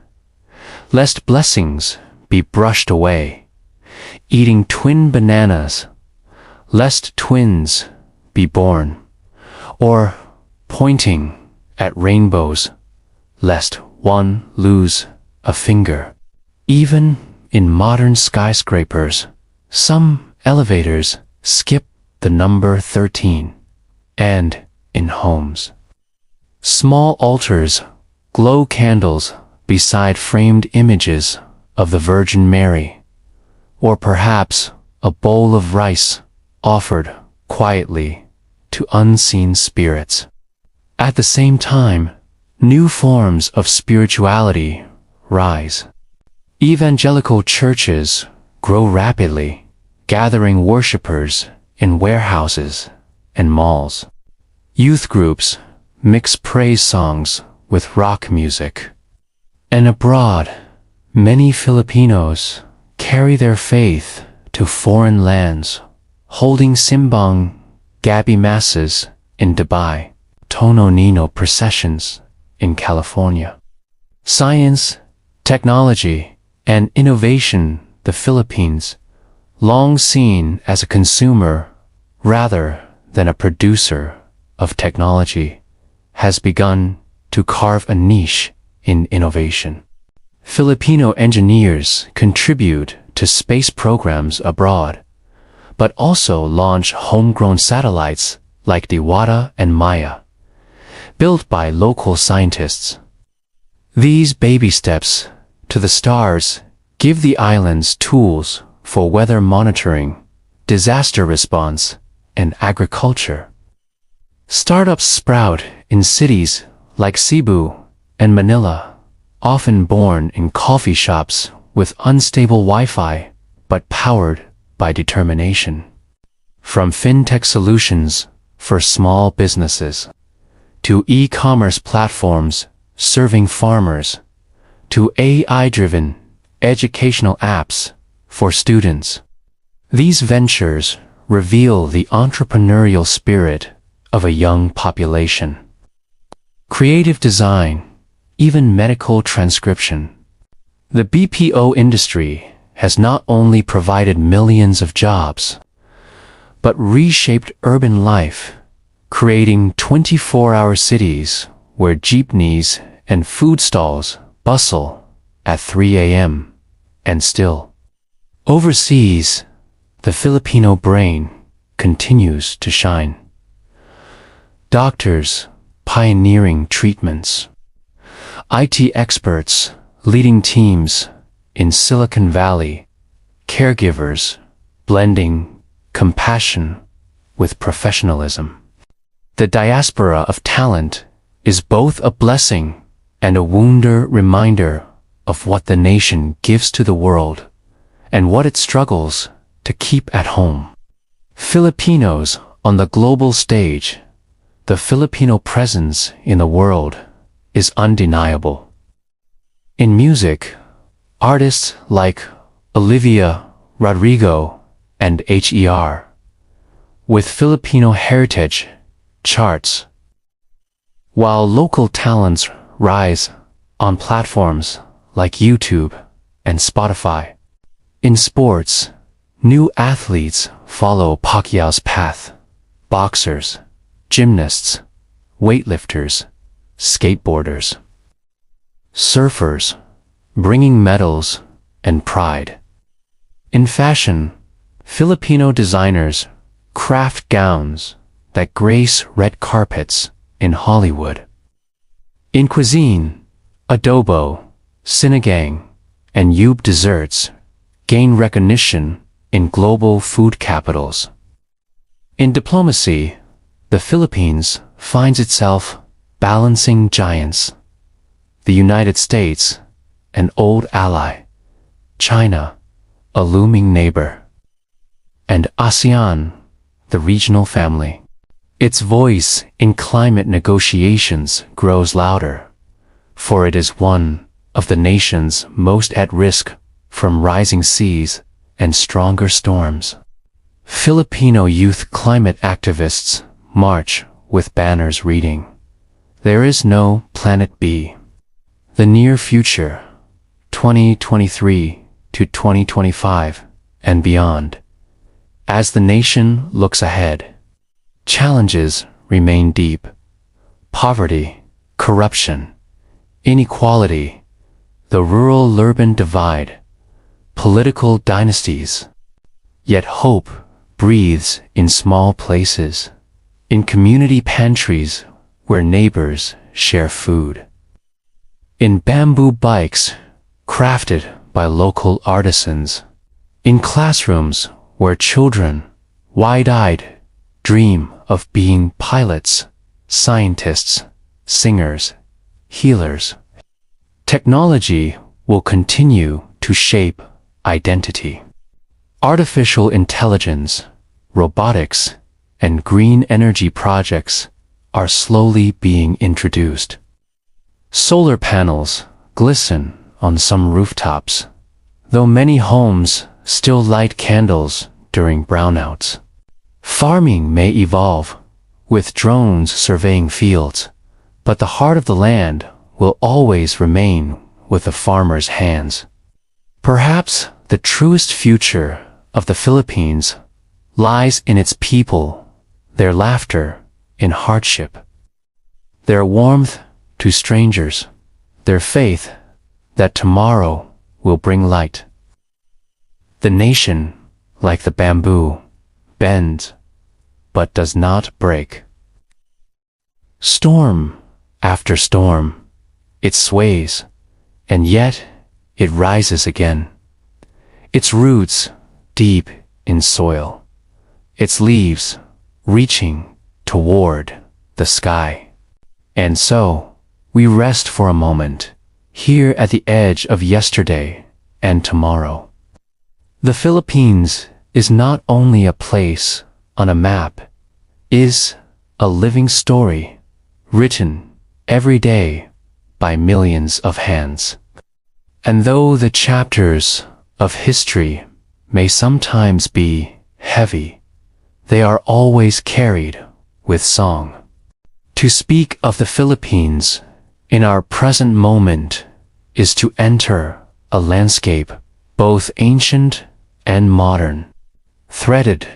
lest blessings be brushed away, eating twin bananas, lest twins be born, or pointing at rainbows, lest one lose a finger. Even in modern skyscrapers, some elevators skip the number 13, and in homes, small altars glow candles beside framed images of the Virgin Mary, or perhaps a bowl of rice offered quietly to unseen spirits. At the same time, new forms of spirituality rise. Evangelical churches grow rapidly, gathering worshippers in warehouses and malls. Youth groups mix praise songs with rock music. And abroad, many Filipinos carry their faith to foreign lands, holding simbang gabi masses in Dubai, Tono Nino processions in California. Science, technology, and innovation, the Philippines, long seen as a consumer rather than a producer of technology, has begun to carve a niche in innovation. Filipino engineers contribute to space programs abroad, but also launch homegrown satellites like Diwata and Maya, built by local scientists. These baby steps to the stars give the islands tools for weather monitoring, disaster response, and agriculture. Startups sprout in cities like Cebu and Manila, often born in coffee shops with unstable Wi-Fi, but powered by determination. From fintech solutions for small businesses, to e-commerce platforms serving farmers, to AI-driven educational apps for students. These ventures reveal the entrepreneurial spirit of a young population. Creative design, even medical transcription. The BPO industry has not only provided millions of jobs, but reshaped urban life, creating 24-hour cities where jeepneys and food stalls bustle at 3 a.m. and still. Overseas, the Filipino brain continues to shine. Doctors pioneering treatments, IT experts leading teams in Silicon Valley, caregivers blending compassion with professionalism. The diaspora of talent is both a blessing and a wounded reminder of what the nation gives to the world and what it struggles to keep at home. Filipinos on the global stage. The Filipino presence in the world is undeniable. In music, artists like Olivia Rodrigo and HER, with Filipino heritage, charts, while local talents rise on platforms like YouTube and Spotify. In sports, new athletes follow Pacquiao's path, boxers, gymnasts, weightlifters, skateboarders, surfers, bringing medals and pride. In fashion, Filipino designers craft gowns that grace red carpets in Hollywood. In cuisine, adobo, sinigang, and yub desserts gain recognition in global food capitals. In diplomacy, the Philippines finds itself balancing giants, the United States, an old ally, China, a looming neighbor, and ASEAN, the regional family. Its voice in climate negotiations grows louder, for it is one of the nations most at risk from rising seas and stronger storms. Filipino youth climate activists march with banners reading, "There is no Planet B." The near future, 2023 to 2025 and beyond. As the nation looks ahead, challenges remain deep. Poverty, corruption, inequality, the rural-urban divide, political dynasties. Yet hope breathes in small places, in community pantries where neighbors share food, in bamboo bikes crafted by local artisans, in classrooms where children, wide-eyed, dream of being pilots, scientists, singers, healers. Technology will continue to shape identity. Artificial intelligence, robotics, and green energy projects are slowly being introduced. Solar panels glisten on some rooftops, though many homes still light candles during brownouts. Farming may evolve, with drones surveying fields, but the heart of the land will always remain with the farmer's hands. Perhaps the truest future of the Philippines lies in its people, their laughter in hardship, their warmth to strangers, their faith that tomorrow will bring light. The nation, like the bamboo, bends, but does not break. Storm after storm, it sways, and yet it rises again. Its roots deep in soil, its leaves reaching toward the sky. And so, we rest for a moment, here at the edge of yesterday and tomorrow. The Philippines is not only a place on a map, is a living story, written every day by millions of hands. And though the chapters of history may sometimes be heavy, they are always carried with song. To speak of the Philippines in our present moment is to enter a landscape both ancient and modern, threaded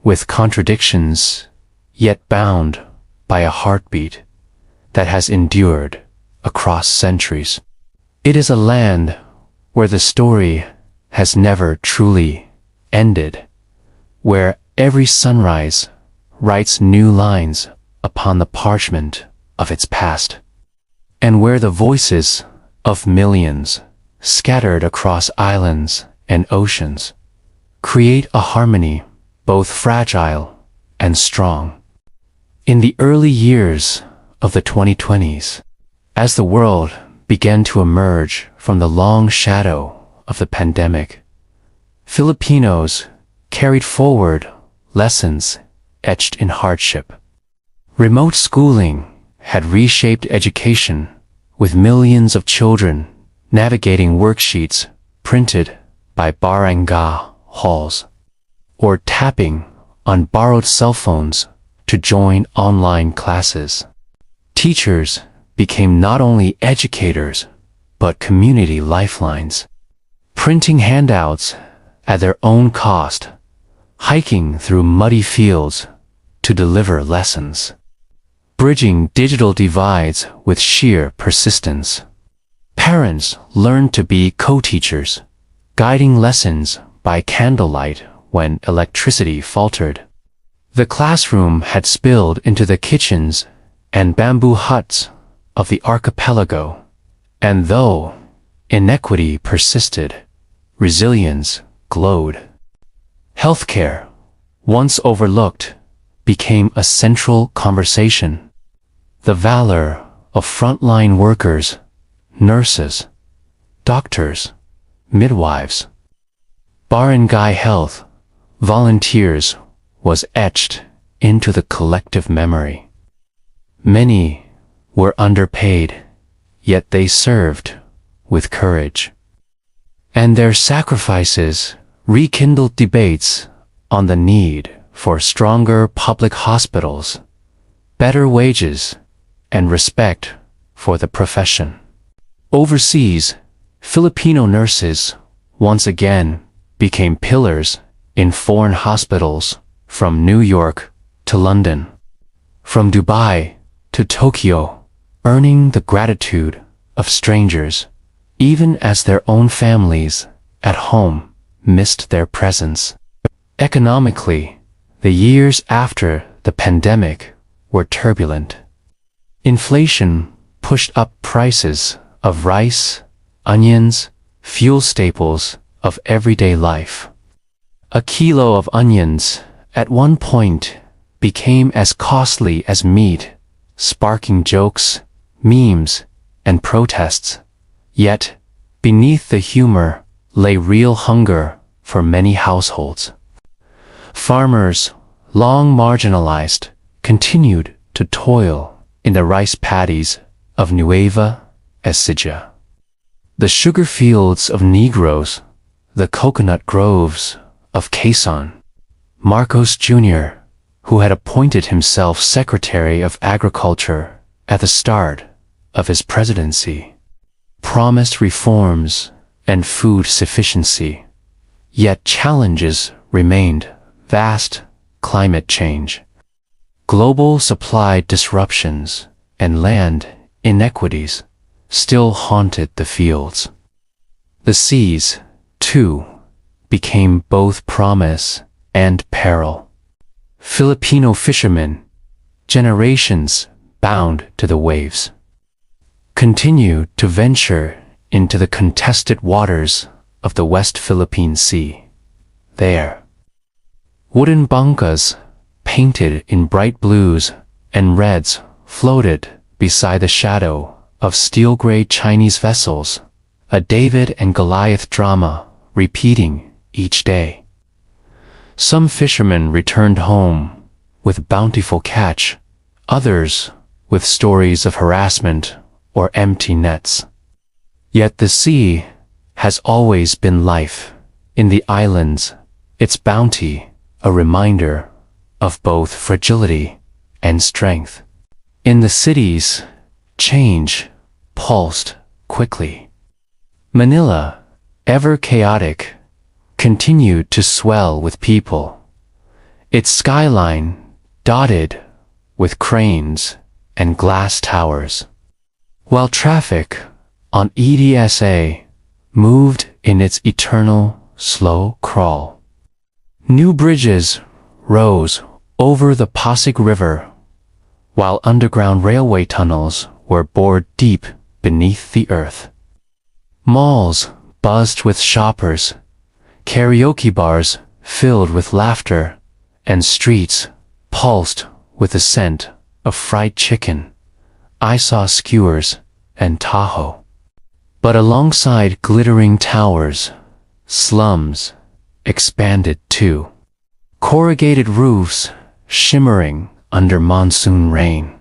with contradictions, yet bound by a heartbeat that has endured across centuries. It is a land where the story has never truly ended, where every sunrise writes new lines upon the parchment of its past, and where the voices of millions scattered across islands and oceans create a harmony both fragile and strong. In the early years of the 2020s, as the world began to emerge from the long shadow of the pandemic, Filipinos carried forward lessons etched in hardship. Remote schooling had reshaped education, with millions of children navigating worksheets printed by barangay halls, or tapping on borrowed cell phones to join online classes. Teachers became not only educators, but community lifelines, printing handouts at their own cost, hiking through muddy fields to deliver lessons, bridging digital divides with sheer persistence. Parents learned to be co-teachers, guiding lessons by candlelight when electricity faltered. The classroom had spilled into the kitchens and bamboo huts of the archipelago, and though inequity persisted, resilience glowed. Healthcare, once overlooked, became a central conversation. The valor of frontline workers, nurses, doctors, midwives, barangay health volunteers was etched into the collective memory. Many were underpaid, yet they served with courage. And their sacrifices rekindled debates on the need for stronger public hospitals, better wages, and respect for the profession. Overseas, Filipino nurses once again became pillars in foreign hospitals, from New York to London, from Dubai to Tokyo, earning the gratitude of strangers, even as their own families at home missed their presence. Economically, the years after the pandemic were turbulent. Inflation pushed up prices of rice, onions, fuel staples of everyday life. A kilo of onions at one point became as costly as meat, sparking jokes, memes, and protests. Yet, beneath the humor lay real hunger for many households. Farmers, long marginalized, continued to toil in the rice paddies of Nueva Ecija, the sugar fields of Negros, the coconut groves of Quezon. Marcos Jr., who had appointed himself Secretary of Agriculture at the start of his presidency, promised reforms and food sufficiency. Yet challenges remained: vast climate change, global supply disruptions, and land inequities still haunted the fields. The seas, too, became both promise and peril. Filipino fishermen, generations bound to the waves, continued to venture into the contested waters of the West Philippine Sea. There, wooden bangkas, painted in bright blues and reds, floated beside the shadow of steel-gray Chinese vessels, a David and Goliath drama repeating each day. Some fishermen returned home with bountiful catch, others with stories of harassment or empty nets. Yet the sea has always been life in the islands, its bounty a reminder of both fragility and strength. In the cities, change pulsed quickly. Manila, ever chaotic, continued to swell with people, its skyline dotted with cranes and glass towers, while traffic on EDSA moved in its eternal slow crawl. New bridges rose over the Pasig River, while underground railway tunnels were bored deep beneath the earth. Malls buzzed with shoppers, karaoke bars filled with laughter, and streets pulsed with the scent of fried chicken, I-saw skewers, and Tahoe. But alongside glittering towers, slums expanded too. Corrugated roofs shimmering under monsoon rain.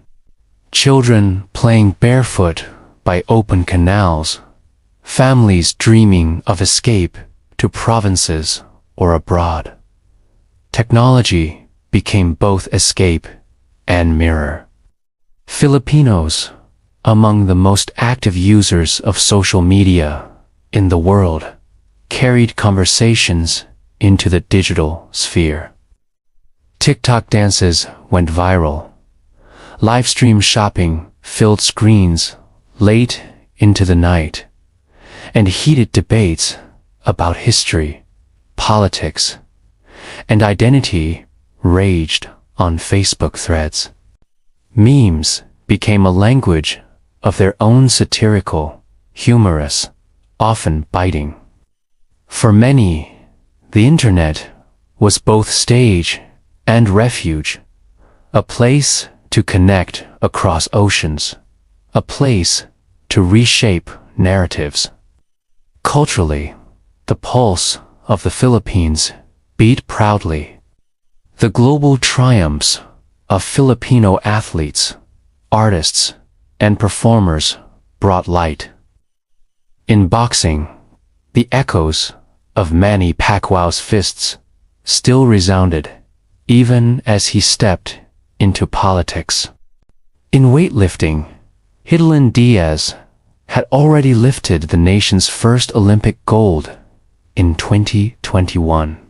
Children playing barefoot by open canals. Families dreaming of escape to provinces or abroad. Technology became both escape and mirror. Filipinos, among the most active users of social media in the world, carried conversations into the digital sphere. TikTok dances went viral. Livestream shopping filled screens late into the night, and heated debates about history, politics, and identity raged on Facebook threads. Memes became a language of their own, satirical, humorous, often biting. For many, the internet was both stage and refuge, a place to connect across oceans, a place to reshape narratives. Culturally, the pulse of the Philippines beat proudly. The global triumphs of Filipino athletes, artists, and performers brought light. In boxing, the echoes of Manny Pacquiao's fists still resounded, even as he stepped into politics. In weightlifting, Hidilyn Diaz had already lifted the nation's first Olympic gold in 2021.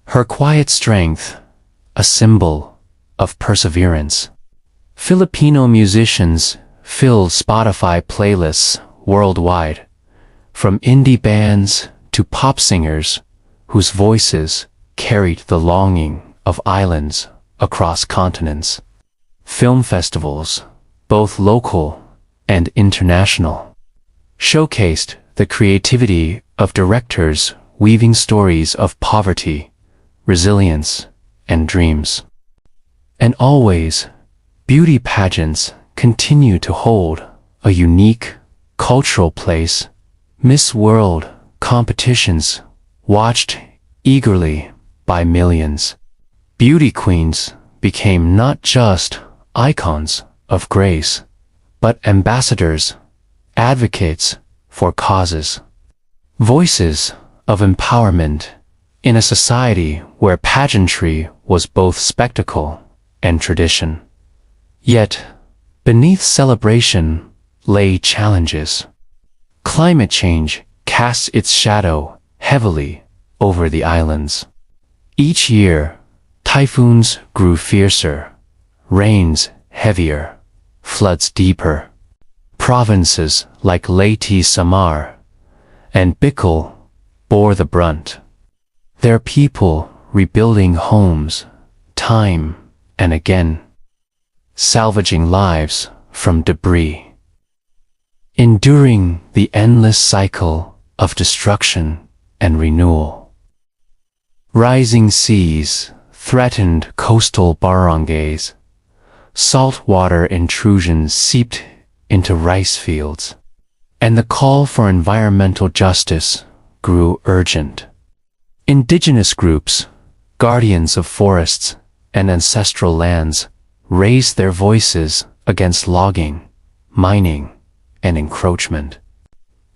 Her quiet strength, a symbol of perseverance. Filipino musicians filled Spotify playlists worldwide, from indie bands to pop singers whose voices carried the longing of islands across continents. Film festivals, both local and international, showcased the creativity of directors weaving stories of poverty, resilience, and dreams. And always, beauty pageants continue to hold a unique cultural place. Miss World competitions watched eagerly by millions. Beauty queens became not just icons of grace, but ambassadors, advocates for causes, voices of empowerment in a society where pageantry was both spectacle and tradition. Yet, beneath celebration lay challenges. Climate change casts its shadow heavily over the islands. Each year, typhoons grew fiercer, rains heavier, floods deeper. Provinces like Leyte, Samar, and Bicol bore the brunt. Their people rebuilding homes time and again, salvaging lives from debris, enduring the endless cycle of destruction and renewal. Rising seas threatened coastal barangays. Saltwater intrusions seeped into rice fields, and the call for environmental justice grew urgent. Indigenous groups, guardians of forests and ancestral lands, raised their voices against logging, mining, and encroachment.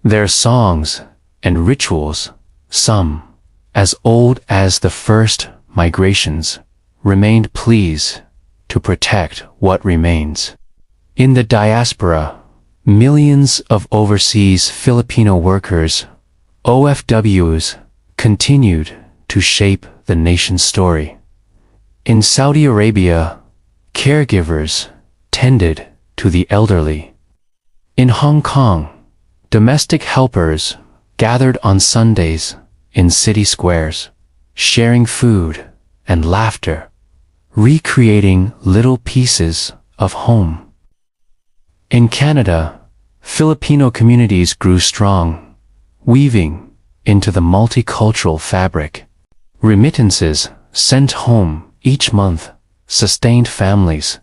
Their songs and rituals, some as old as the first migrations, remained pleas to protect what remains. In the diaspora, millions of overseas Filipino workers, OFWs, continued to shape the nation's story. In Saudi Arabia, caregivers tended to the elderly. In Hong Kong, domestic helpers gathered on Sundays in city squares, sharing food and laughter, recreating little pieces of home. In Canada, Filipino communities grew strong, weaving into the multicultural fabric. Remittances sent home each month sustained families,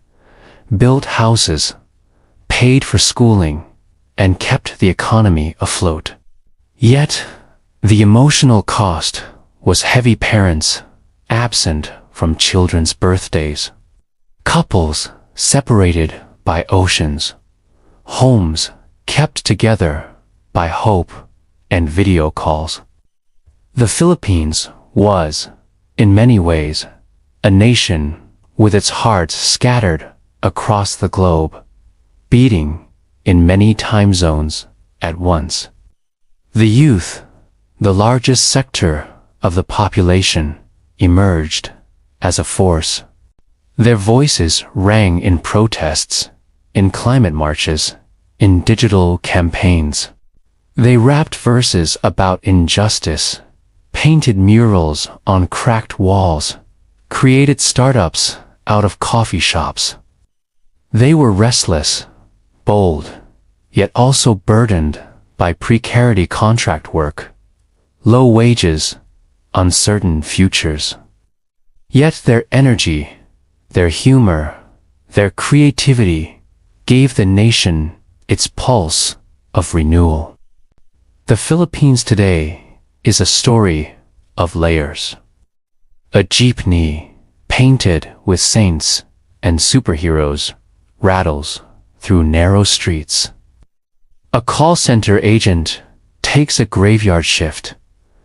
built houses, paid for schooling, and kept the economy afloat. Yet, the emotional cost was heavy. Parents absent from children's birthdays, couples separated by oceans, homes kept together by hope and video calls. The Philippines was, in many ways, a nation with its hearts scattered across the globe, beating in many time zones at once. The youth, the largest sector of the population, emerged as a force. Their voices rang in protests, in climate marches, in digital campaigns. They rapped verses about injustice, painted murals on cracked walls, created startups out of coffee shops. They were restless, bold, yet also burdened by precarity, contract work, low wages, uncertain futures. Yet their energy, their humor, their creativity gave the nation its pulse of renewal. The Philippines today is a story of layers. A jeepney painted with saints and superheroes rattles through narrow streets. A call center agent takes a graveyard shift,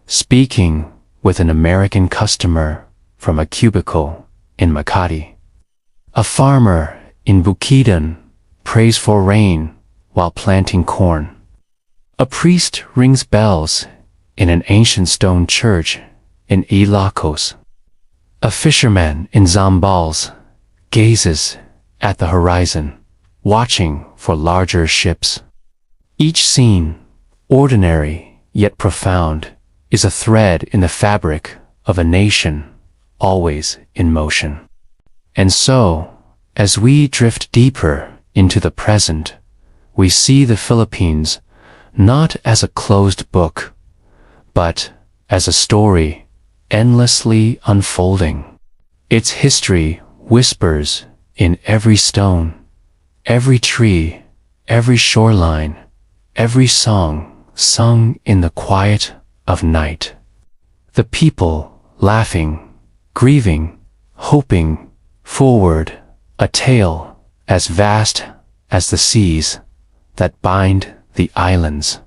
speaking with an American customer from a cubicle in Makati. A farmer in Bukidnon prays for rain while planting corn. A priest rings bells in an ancient stone church in Ilocos. A fisherman in Zambales gazes at the horizon, watching for larger ships. Each scene, ordinary yet profound, is a thread in the fabric of a nation always in motion. And so, as we drift deeper into the present, we see the Philippines not as a closed book, but as a story endlessly unfolding. Its history whispers in every stone, every tree, every shoreline, every song sung in the quiet of night. The people laughing, grieving, hoping, forward, a tale as vast as the seas that bind the islands.